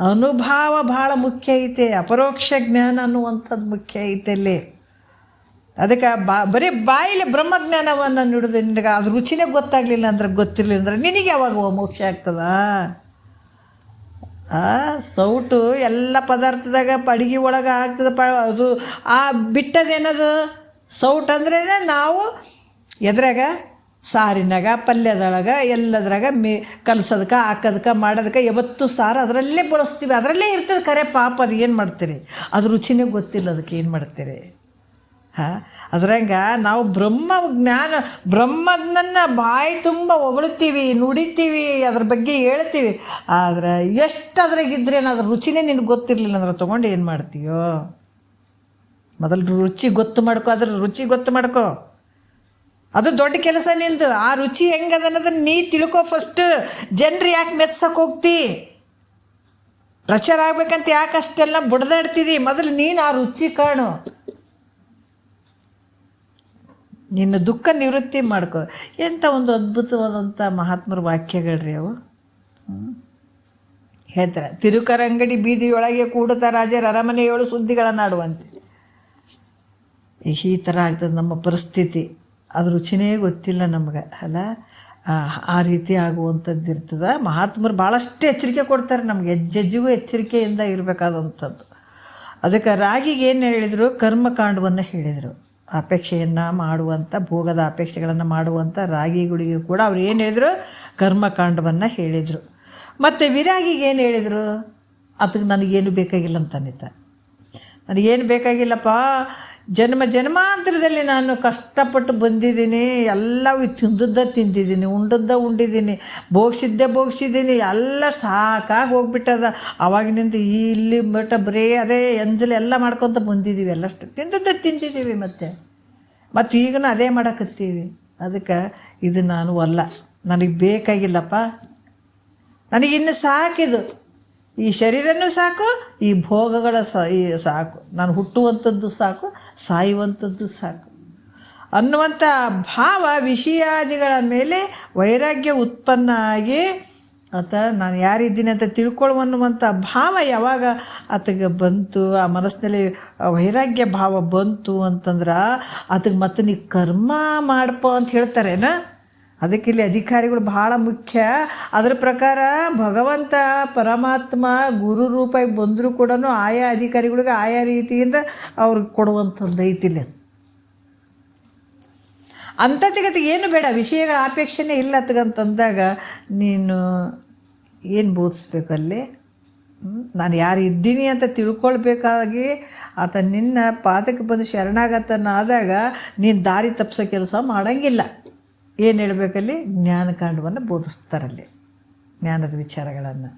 ಅನುಭವ ಭಾಳ ಮುಖ್ಯ ಐತೆ, ಅಪರೋಕ್ಷ ಜ್ಞಾನ ಅನ್ನುವಂಥದ್ದು ಮುಖ್ಯ ಐತೆ ಅಲ್ಲಿ. ಅದಕ್ಕೆ ಬರೀ ಬಾಯಿಲೆ ಬ್ರಹ್ಮಜ್ಞಾನವನ್ನು ನುಡಿದು ನಿನಗೆ ಅದು ರುಚಿನೇ ಗೊತ್ತಾಗಲಿಲ್ಲ ಅಂದ್ರೆ, ಗೊತ್ತಿರಲಿಲ್ಲ ಅಂದ್ರೆ ನಿನಗೆ ಯಾವಾಗ ಮೋಕ್ಷ ಆಗ್ತದ? ಸೌಟು ಎಲ್ಲ ಪದಾರ್ಥದಾಗ ಅಡುಗೆ ಒಳಗೆ ಆಗ್ತದೆ ಅದು ಆ ಬಿಟ್ಟದೇನದು ಸೌಟ್ ಅಂದ್ರೆ ನಾವು ಎದ್ರಾಗ ಸಾರಿನಾಗ ಪಲ್ಯದೊಳಗೆ ಎಲ್ಲದ್ರಾಗ ಕಲಸೋದಕ್ಕೆ ಹಾಕೋದಕ್ಕೆ ಮಾಡೋದಕ್ಕೆ ಯಾವತ್ತೂ ಸಾರು ಅದರಲ್ಲೇ ಬಳಸ್ತೀವಿ, ಅದರಲ್ಲೇ ಇರ್ತದೆ. ಖರೆ ಪಾಪ ಅದು ಏನು ಮಾಡ್ತೀರಿ, ಅದು ರುಚಿನೇ ಗೊತ್ತಿಲ್ಲ, ಅದಕ್ಕೆ ಏನು ಮಾಡ್ತೀರಿ? ಅದ್ರಂಗೆ ನಾವು ಬ್ರಹ್ಮನನ್ನು ಬಾಯಿ ತುಂಬ ಹೊಗಳ್ತೀವಿ, ನುಡಿತೀವಿ, ಅದ್ರ ಬಗ್ಗೆ ಹೇಳ್ತೀವಿ. ಆದರೆ ಎಷ್ಟು ಅದ್ರಾಗಿದ್ರೆ ಅದ್ರ ರುಚಿನೇ ನಿನಗೆ ಗೊತ್ತಿರಲಿಲ್ಲ ಅಂದ್ರೆ ತೊಗೊಂಡು ಏನು ಮಾಡ್ತೀಯೋ? ಮೊದಲು ರುಚಿ ಗೊತ್ತು ಮಾಡ್ಕೊ, ಅದ್ರ ರುಚಿ ಗೊತ್ತು ಮಾಡ್ಕೊ. ಅದು ದೊಡ್ಡ ಕೆಲಸ ನಿಂದು. ಆ ರುಚಿ ಹೆಂಗದ ಅನ್ನೋದನ್ನು ನೀ ತಿಳ್ಕೊ ಫಸ್ಟ್. ಜನರು ಯಾಕೆ ಮೆಚ್ಚಕ್ಕೆ ಹೋಗ್ತಿ, ಪ್ರಚಾರ ಆಗ್ಬೇಕಂತ ಯಾಕೆ ಅಷ್ಟೆಲ್ಲ ಬಡ್ದಾಡ್ತಿದ್ದಿ? ಮೊದಲು ನೀನು ಆ ರುಚಿ ಕಾಣು, ನಿನ್ನ ದುಃಖ ನಿವೃತ್ತಿ ಮಾಡ್ಕೊ. ಎಂಥ ಒಂದು ಅದ್ಭುತವಾದಂಥ ಮಹಾತ್ಮರ ವಾಕ್ಯಗಳ್ರಿ ಅವು. ಹೇಳ್ತಾರೆ, ತಿರುಕರಂಗಡಿ ಬೀದಿಯೊಳಗೆ ಕೂಡುತ್ತಾ ರಾಜರ ಅರಮನೆಯೊಳು ಸುದ್ದಿಗಳನ್ನಾಡುವಂತೆ. ಈ ಥರ ಆಗ್ತದೆ ನಮ್ಮ ಪರಿಸ್ಥಿತಿ. ಅದು ರುಚಿನೇ ಗೊತ್ತಿಲ್ಲ ನಮ್ಗೆ ಅಲ್ಲ. ಆ ರೀತಿ ಆಗುವಂಥದ್ದು ಇರ್ತದೆ. ಮಹಾತ್ಮರು ಭಾಳಷ್ಟು ಎಚ್ಚರಿಕೆ ಕೊಡ್ತಾರೆ ನಮ್ಗೆ, ಹೆಜ್ಜೆಜ್ಜಿಗೂ ಎಚ್ಚರಿಕೆಯಿಂದ ಇರಬೇಕಾದಂಥದ್ದು. ಅದಕ್ಕೆ ರಾಗಿಗೆ ಏನು ಹೇಳಿದರು? ಕರ್ಮಕಾಂಡವನ್ನು ಹೇಳಿದರು. ಅಪೇಕ್ಷೆಯನ್ನು ಮಾಡುವಂಥ, ಭೋಗದ ಅಪೇಕ್ಷೆಗಳನ್ನು ಮಾಡುವಂಥ ರಾಗಿಗಳಿಗೂ ಕೂಡ ಅವ್ರು ಏನು ಹೇಳಿದರು? ಕರ್ಮಕಾಂಡವನ್ನು ಹೇಳಿದರು. ಮತ್ತು ವಿರಾಗಿಗೆ ಏನು ಹೇಳಿದರು? ಅದಕ್ಕೆ ನನಗೇನು ಬೇಕಾಗಿಲ್ಲ ಅಂತ ಅನ್ನಿತ. ನನಗೇನು ಬೇಕಾಗಿಲ್ಲಪ್ಪ, ಜನ್ಮಾಂತರದಲ್ಲಿ ನಾನು ಕಷ್ಟಪಟ್ಟು ಬಂದಿದ್ದೀನಿ, ಎಲ್ಲವೂ ತಿಂದಿದ್ದೀನಿ, ಉಂಡಿದ್ದೀನಿ, ಭೋಗಿಸಿದ್ದೀನಿ, ಎಲ್ಲ ಸಾಕಾಗಿ ಹೋಗ್ಬಿಟ್ಟದ. ಆವಾಗಿನಿಂದ ಇಲ್ಲಿ ಮಟ್ಟ ಬರೀ ಅದೇ ಎಂಜಲು ಎಲ್ಲ ಮಾಡ್ಕೊತ ಬಂದಿದ್ದೀವಿ, ಎಲ್ಲಷ್ಟು ತಿಂದಿದ್ದೀವಿ. ಮತ್ತು ಈಗಲೂ ಅದೇ ಮಾಡಕತ್ತೀವಿ. ಅದಕ್ಕೆ ಇದು ನಾನು ಅಲ್ಲ, ನನಗೆ ಬೇಕಾಗಿಲ್ಲಪ್ಪ, ನನಗಿನ್ನು ಸಾಕಿದು, ಈ ಶರೀರನೂ ಸಾಕು, ಈ ಭೋಗಗಳ ಸಾಕು, ನಾನು ಹುಟ್ಟುವಂಥದ್ದು ಸಾಕು, ಸಾಯುವಂಥದ್ದು ಸಾಕು ಅನ್ನುವಂಥ ಭಾವ ವಿಷಯಾದಿಗಳ ಮೇಲೆ ವೈರಾಗ್ಯ ಉತ್ಪನ್ನ ಆಗಿ ನಾನು ಯಾರಿದ್ದೀನಿ ಅಂತ ತಿಳ್ಕೊಳ್ಳುವನ್ನುವಂಥ ಭಾವ ಯಾವಾಗ ಆತಗೆ ಬಂತು, ಆ ಮನಸ್ಸಿನಲ್ಲಿ ವೈರಾಗ್ಯ ಭಾವ ಬಂತು ಅಂತಂದ್ರೆ ಅದಕ್ಕೆ ಮತ್ತೆ ನೀ ಕರ್ಮ ಮಾಡಪ್ಪ ಅಂತ ಹೇಳ್ತಾರೇನ. ಅದಕ್ಕೆ ಇಲ್ಲಿ ಅಧಿಕಾರಿಗಳು ಭಾಳ ಮುಖ್ಯ. ಅದರ ಪ್ರಕಾರ ಭಗವಂತ ಪರಮಾತ್ಮ ಗುರು ರೂಪಾಗಿ ಬಂದರೂ ಕೂಡ ಆಯಾ ಅಧಿಕಾರಿಗಳಿಗೆ ಆಯಾ ರೀತಿಯಿಂದ ಅವ್ರಿಗೆ ಕೊಡುವಂಥದ್ದು ಐತಿಲ್ಲ. ಅಂಥತಿಗತಿಗೆ ಏನು ಬೇಡ, ವಿಷಯಗಳ ಅಪೇಕ್ಷೆನೇ ಇಲ್ಲ ಅಂತಂದಾಗ ನೀನು ಏನು ಬೋಧಿಸ್ಬೇಕಲ್ಲಿ? ನಾನು ಯಾರು ಇದ್ದೀನಿ ಅಂತ ತಿಳ್ಕೊಳ್ಬೇಕಾಗಿ ಆತ ನಿನ್ನ ಪಾದಕ್ಕೆ ಬಂದು ಶರಣಾಗತನಾದಾಗ ನೀನು ದಾರಿ ತಪ್ಪಿಸೋ ಕೆಲಸ ಮಾಡೋಂಗಿಲ್ಲ. ಏನು ಹೇಳಬೇಕಲ್ಲಿ? ಜ್ಞಾನಕಾಂಡವನ್ನು ಬೋಧಿಸ್ತಾರಲ್ಲಿ, ಜ್ಞಾನದ ವಿಚಾರಗಳನ್ನು.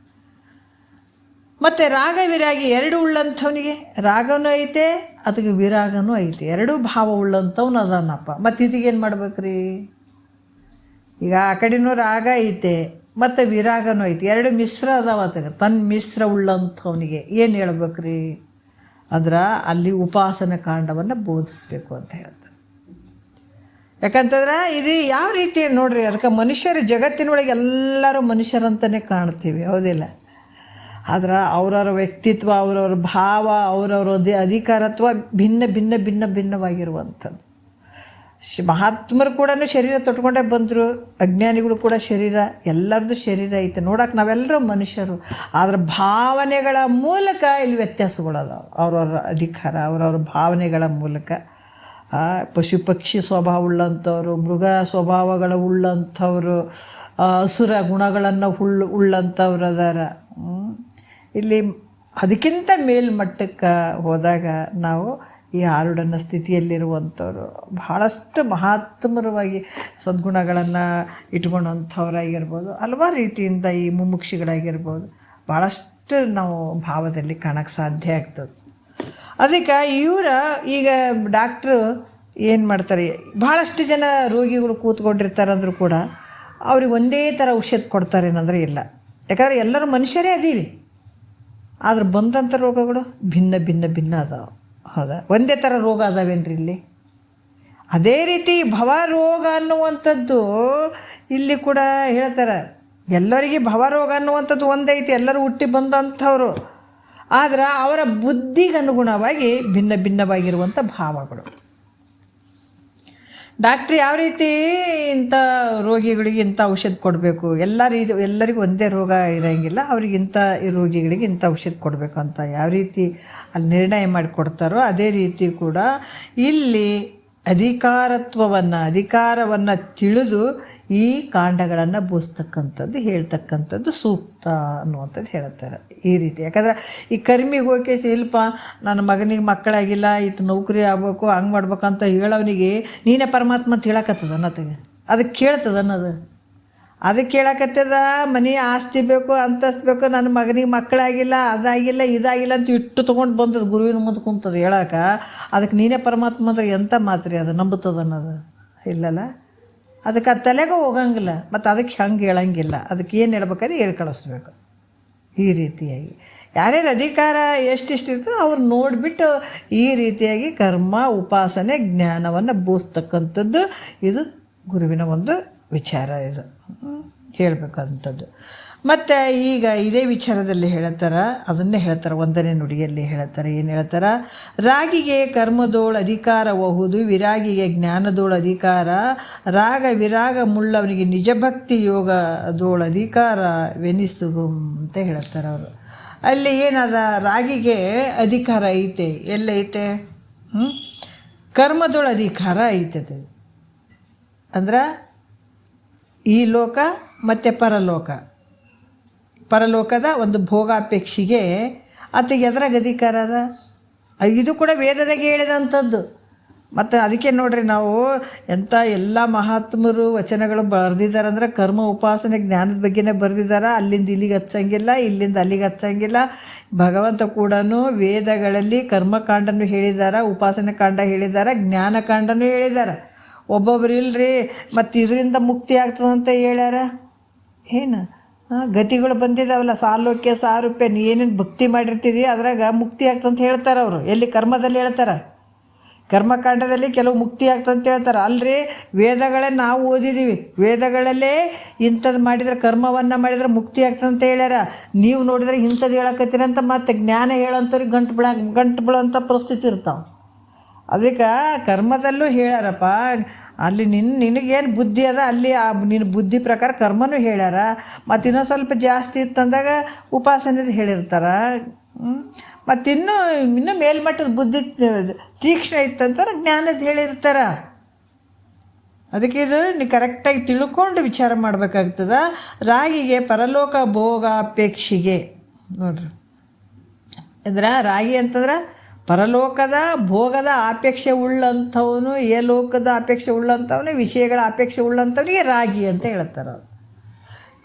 ಮತ್ತು ರಾಗ ವಿರಾಗಿ ಎರಡೂ ಉಳ್ಳಂಥವನಿಗೆ ರಾಗನೂ ಐತೆ, ಅದಕ್ಕೆ ವಿರಾಗನೂ ಐತೆ, ಎರಡೂ ಭಾವ ಉಳ್ಳಂಥವ್ನು ಅದನ್ನಪ್ಪ. ಮತ್ತು ಇದಕ್ಕೇನು ಮಾಡ್ಬೇಕ್ರಿ? ಈಗ ಆ ಕಡೆನೂ ರಾಗ ಐತೆ ಮತ್ತು ವಿರಾಗನೂ ಐತೆ, ಎರಡು ಮಿಶ್ರ ಅದಾವ. ಅದಕ್ಕೆ ತನ್ನ ಮಿಶ್ರ ಉಳ್ಳಂಥವನಿಗೆ ಏನು ಹೇಳ್ಬೇಕ್ರಿ ಅಂದ್ರೆ ಅಲ್ಲಿ ಉಪಾಸನ ಕಾಂಡವನ್ನು ಬೋಧಿಸ್ಬೇಕು ಅಂತ ಹೇಳ್ತಾರೆ. ಯಾಕಂತಂದ್ರೆ ಇದು ಯಾವ ರೀತಿ ನೋಡ್ರಿ, ಅದಕ್ಕೆ ಮನುಷ್ಯರು ಜಗತ್ತಿನೊಳಗೆ ಎಲ್ಲರೂ ಮನುಷ್ಯರಂತಲೇ ಕಾಣ್ತೀವಿ, ಹೌದಿಲ್ಲ? ಆದ್ರೆ ಅವ್ರವ್ರ ವ್ಯಕ್ತಿತ್ವ, ಅವ್ರವ್ರ ಭಾವ, ಅವ್ರವ್ರ ಅಧಿಕಾರತ್ವ ಭಿನ್ನವಾಗಿರುವಂಥದ್ದು. ಮಹಾತ್ಮರು ಕೂಡ ಶರೀರ ತೊಟ್ಕೊಂಡೇ ಬಂದರು, ಅಜ್ಞಾನಿಗಳು ಕೂಡ ಶರೀರ, ಎಲ್ಲರದ್ದು ಶರೀರ ಐತೆ. ನೋಡೋಕೆ ನಾವೆಲ್ಲರೂ ಮನುಷ್ಯರು, ಆದರೆ ಭಾವನೆಗಳ ಮೂಲಕ ಇಲ್ಲಿ ವ್ಯತ್ಯಾಸಗಳದಾವೆ. ಅವ್ರವ್ರ ಅಧಿಕಾರ, ಅವ್ರವ್ರ ಭಾವನೆಗಳ ಮೂಲಕ ಪಶು ಪಕ್ಷಿ ಸ್ವಭಾವ ಉಳ್ಳಂಥವ್ರು, ಮೃಗ ಸ್ವಭಾವಗಳ ಉಳ್ಳಂಥವ್ರು, ಅಸುರ ಗುಣಗಳನ್ನು ಉಳ್ಳಂಥವ್ರು ಅದಾರ. ಇಲ್ಲಿ ಅದಕ್ಕಿಂತ ಮೇಲ್ಮಟ್ಟಕ್ಕೆ ಹೋದಾಗ ನಾವು ಈ ಆರುಡನ ಸ್ಥಿತಿಯಲ್ಲಿರುವಂಥವ್ರು ಭಾಳಷ್ಟು ಮಹಾತ್ಮರವಾಗಿ ಸದ್ಗುಣಗಳನ್ನು ಇಟ್ಕೊಂಡಂಥವ್ರಾಗಿರ್ಬೋದು, ಹಲವಾರು ರೀತಿಯಿಂದ ಈ ಮುಮುಕ್ಷಿಗಳಾಗಿರ್ಬೋದು, ಭಾಳಷ್ಟು ನಾವು ಭಾವದಲ್ಲಿ ಕಾಣೋಕ್ಕೆ ಸಾಧ್ಯ ಆಗ್ತದೆ. ಅದಕ್ಕೆ ಈಗ ಡಾಕ್ಟ್ರು ಏನು ಮಾಡ್ತಾರೆ, ಭಾಳಷ್ಟು ಜನ ರೋಗಿಗಳು ಕೂತ್ಕೊಂಡಿರ್ತಾರಂದ್ರೂ ಕೂಡ ಅವ್ರಿಗೆ ಒಂದೇ ಥರ ಔಷಧ ಕೊಡ್ತಾರೇನಂದ್ರೆ ಇಲ್ಲ. ಯಾಕಂದರೆ ಎಲ್ಲರೂ ಮನುಷ್ಯರೇ ಅದೀವಿ, ಆದ್ರೆ ಬಂದಂಥ ರೋಗಗಳು ಭಿನ್ನ ಭಿನ್ನ ಭಿನ್ನ ಅದಾವೆ. ಹೌದಾ? ಒಂದೇ ಥರ ರೋಗ ಅದಾವೇನ್ರಿ ಇಲ್ಲಿ? ಅದೇ ರೀತಿ ಭವರೋಗ ಅನ್ನುವಂಥದ್ದು ಇಲ್ಲಿ ಕೂಡ ಹೇಳ್ತಾರೆ. ಎಲ್ಲರಿಗೆ ಭವರೋಗ ಅನ್ನುವಂಥದ್ದು ಒಂದೈತಿ, ಎಲ್ಲರೂ ಹುಟ್ಟಿ ಬಂದಂಥವ್ರು. ಆದ್ರೆ ಅವರ ಬುದ್ಧಿಗೆ ಅನುಗುಣವಾಗಿ ಭಿನ್ನ ಭಿನ್ನವಾಗಿರುವಂಥ ಭಾವಗಳು. ಡಾಕ್ಟ್ರ್ ಯಾವ ರೀತಿ ಇಂಥ ರೋಗಿಗಳಿಗೆ ಇಂಥ ಔಷಧ ಕೊಡಬೇಕು, ಎಲ್ಲರಿಗೂ ಒಂದೇ ರೋಗ ಇರೋಂಗಿಲ್ಲ, ಅವ್ರಿಗೆ ಇಂಥ ರೋಗಿಗಳಿಗೆ ಇಂಥ ಔಷಧ ಕೊಡಬೇಕು ಅಂತ ಯಾವ ರೀತಿ ಅಲ್ಲಿ ನಿರ್ಣಯ ಮಾಡಿ ಕೊಡ್ತಾರೋ ಅದೇ ರೀತಿ ಕೂಡ ಇಲ್ಲಿ ಅಧಿಕಾರವನ್ನು ತಿಳಿದು ಈ ಕಾಂಡಗಳನ್ನು ಬೋಸ್ತಕ್ಕಂಥದ್ದು ಹೇಳ್ತಕ್ಕಂಥದ್ದು ಸೂಕ್ತ ಅನ್ನುವಂಥದ್ದು ಹೇಳ್ತಾರೆ ಈ ರೀತಿ. ಯಾಕಂದ್ರೆ ಈ ಕರ್ಮಿಗೆ ಹೋಗಿ ಶಿಲ್ಪ ನನ್ನ ಮಗನಿಗೆ ಮಕ್ಕಳಾಗಿಲ್ಲ, ಇಟ್ಟು ನೌಕರಿ ಆಗ್ಬೇಕು, ಹಂಗೆ ಮಾಡ್ಬೇಕಂತ ಹೇಳೋವನಿಗೆ ನೀನೇ ಪರಮಾತ್ಮ ಅಂತ ಹೇಳಕತ್ತದ ಅನ್ನೋತ್ತಿಗೆ ಅದಕ್ಕೆ ಕೇಳ್ತದೆ ಅನ್ನೋದು. ಅದಕ್ಕೆ ಕೇಳಕತ್ತದ ಮನೆ ಆಸ್ತಿ ಬೇಕು, ಅಂತಸ್ತು ಬೇಕು, ನನ್ನ ಮಗನಿಗೆ ಮಕ್ಕಳಾಗಿಲ್ಲ, ಅದಾಗಿಲ್ಲ ಇದಾಗಿಲ್ಲ ಅಂತ ಇಟ್ಟು ತೊಗೊಂಡು ಬಂದದ್ದು ಗುರುವಿನ ಮುಂದೆ ಕುಂತದ ಹೇಳಕ್ಕೆ. ಅದಕ್ಕೆ ನೀನೇ ಪರಮಾತ್ಮ ಅಂದ್ರೆ ಎಂಥ ಮಾತ್ರಿ ಅದು ನಂಬುತ್ತದೆ ಅನ್ನೋದು ಇಲ್ಲಲ್ಲ. ಅದಕ್ಕೆ ಅದು ತಲೆಗೂ ಹೋಗಂಗಿಲ್ಲ, ಮತ್ತು ಅದಕ್ಕೆ ಹಂಗೆ ಹೇಳಂಗಿಲ್ಲ. ಅದಕ್ಕೆ ಏನು ಹೇಳ್ಬೇಕಾದ್ರೆ ಹೇಳಿ ಕಳಿಸ್ಬೇಕು ಈ ರೀತಿಯಾಗಿ. ಯಾರ್ಯಾರು ಅಧಿಕಾರ ಎಷ್ಟಿಷ್ಟು ಇರ್ತದೆ ಅವ್ರು ನೋಡಿಬಿಟ್ಟು ಈ ರೀತಿಯಾಗಿ ಕರ್ಮ ಉಪಾಸನೆ ಜ್ಞಾನವನ್ನು ಬೋಸ್ತಕ್ಕಂಥದ್ದು ಇದು ಗುರುವಿನ ಒಂದು ವಿಚಾರ. ಇದು ಹೇಳಬೇಕಂಥದ್ದು. ಮತ್ತು ಈಗ ಇದೇ ವಿಚಾರದಲ್ಲಿ ಹೇಳ್ತಾರೆ, ಅದನ್ನೇ ಹೇಳ್ತಾರೆ 1ನೇ ನುಡಿಯಲ್ಲಿ ಹೇಳ್ತಾರೆ. ಏನು ಹೇಳ್ತಾರೆ? ರಾಗಿಗೆ ಕರ್ಮದೋಳು ಅಧಿಕಾರಬಹುದು, ವಿರಾಗಿಗೆ ಜ್ಞಾನದೋಳು ಅಧಿಕಾರ, ರಾಗ ವಿರಾಗ ಮುಳ್ಳವನಿಗೆ ನಿಜಭಕ್ತಿ ಯೋಗದೋಳು ಅಧಿಕಾರವೆನಿಸು ಅಂತ ಹೇಳ್ತಾರೆ ಅವರು. ಅಲ್ಲಿ ಏನದ ರಾಗಿಗೆ ಅಧಿಕಾರ ಐತೆ, ಎಲ್ಲೈತೆ? ಕರ್ಮದೋಳು ಅಧಿಕಾರ ಐತದೆ. ಅಂದ್ರೆ ಈ ಲೋಕ ಮತ್ತು ಪರಲೋಕದ ಒಂದು ಭೋಗಾಪೇಕ್ಷೆಗೆ ಆತಗೆ ಎದ್ರಾಗ ಅಧಿಕಾರ ಅದ. ಇದು ಕೂಡ ವೇದದಾಗೆ ಹೇಳಿದಂಥದ್ದು. ಮತ್ತು ಅದಕ್ಕೆ ನೋಡ್ರಿ, ನಾವು ಎಲ್ಲ ಮಹಾತ್ಮರು ವಚನಗಳು ಬರೆದಿದ್ದಾರೆ ಅಂದರೆ ಕರ್ಮ ಉಪಾಸನೆ ಜ್ಞಾನದ ಬಗ್ಗೆನೇ ಬರೆದಿದ್ದಾರೆ. ಅಲ್ಲಿಂದ ಇಲ್ಲಿಗೆ ಹಚ್ಚಂಗಿಲ್ಲ, ಇಲ್ಲಿಂದ ಅಲ್ಲಿಗೆ ಹಚ್ಚಂಗಿಲ್ಲ. ಭಗವಂತ ಕೂಡ ವೇದಗಳಲ್ಲಿ ಕರ್ಮಕಾಂಡನೂ ಹೇಳಿದ್ದಾರೆ, ಉಪಾಸನೆ ಕಾಂಡ ಹೇಳಿದ್ದಾರೆ, ಜ್ಞಾನಕಾಂಡನೂ ಹೇಳಿದ್ದಾರೆ. ಒಬ್ಬೊಬ್ರು ಇಲ್ಲರಿ ಮತ್ತು ಇದರಿಂದ ಮುಕ್ತಿ ಆಗ್ತದಂತ ಹೇಳ್ಯಾರ. ಏನು ಗತಿಗಳು ಬಂದಿದ್ದಾವಲ್ಲ, ಸಾಲೋಕ್ಯ ಸಾರೂಪ್ಯ, ನೀ ಏನೇನು ಭಕ್ತಿ ಮಾಡಿರ್ತಿದಿ ಅದ್ರಾಗ ಮುಕ್ತಿ ಆಗ್ತಂತ ಹೇಳ್ತಾರೆ ಅವರು. ಎಲ್ಲಿ? ಕರ್ಮದಲ್ಲಿ ಹೇಳ್ತಾರೆ. ಕರ್ಮಕಾಂಡದಲ್ಲಿ ಕೆಲವು ಮುಕ್ತಿ ಆಗ್ತಂತ ಹೇಳ್ತಾರೆ. ಅಲ್ರಿ, ವೇದಗಳೇ ನಾವು ಓದಿದ್ದೀವಿ, ವೇದಗಳಲ್ಲೇ ಇಂಥದ್ದು ಮಾಡಿದರೆ ಕರ್ಮವನ್ನು ಮಾಡಿದರೆ ಮುಕ್ತಿ ಆಗ್ತಂತ ಹೇಳ್ಯಾರ. ನೀವು ನೋಡಿದ್ರೆ ಇಂಥದ್ದು ಹೇಳಕತ್ತೀರಂತ ಮತ್ತು ಜ್ಞಾನ ಹೇಳೋಂಥವ್ರಿಗೆ ಗಂಟು ಬೀಳೋಂಥ ಪರಿಸ್ಥಿತಿ ಇರ್ತಾವೆ. ಅದಕ್ಕೆ ಕರ್ಮದಲ್ಲೂ ಹೇಳ್ಯಾರಪ್ಪ. ಅಲ್ಲಿ ನಿನಗೇನು ಬುದ್ಧಿ ಅದ ಅಲ್ಲಿ ನಿನ್ನ ಬುದ್ಧಿ ಪ್ರಕಾರ ಕರ್ಮನೂ ಹೇಳ್ಯಾರ. ಮತ್ತು ಇನ್ನೂ ಸ್ವಲ್ಪ ಜಾಸ್ತಿ ಇತ್ತಂದಾಗ ಉಪಾಸನೆದು ಹೇಳಿರ್ತಾರೆ. ಮತ್ತು ಇನ್ನೂ ಮೇಲ್ಮಟ್ಟದ ಬುದ್ಧಿ ತೀಕ್ಷ್ಣ ಇತ್ತಂತಾರೆ ಜ್ಞಾನದ ಹೇಳಿರ್ತಾರೆ. ಅದಕ್ಕೆ ಇದು ನೀವು ಕರೆಕ್ಟಾಗಿ ತಿಳ್ಕೊಂಡು ವಿಚಾರ ಮಾಡಬೇಕಾಗ್ತದೆ. ರಾಗಿಗೆ ಪರಲೋಕ ಭೋಗ ಅಪೇಕ್ಷೆಗೆ ನೋಡ್ರಿ, ಅಂದ್ರೆ ರಾಗಿ ಅಂತಂದ್ರೆ ಪರಲೋಕದ ಭೋಗದ ಅಪೇಕ್ಷೆ ಉಳ್ಳಂಥವನು, ಲೋಕದ ಅಪೇಕ್ಷೆ ಉಳ್ಳಂಥವನು, ವಿಷಯಗಳ ಅಪೇಕ್ಷೆ ಉಳ್ಳಂಥವನಿಗೆ ರಾಗಿ ಅಂತ ಹೇಳ್ತಾರೆ ಅವರು.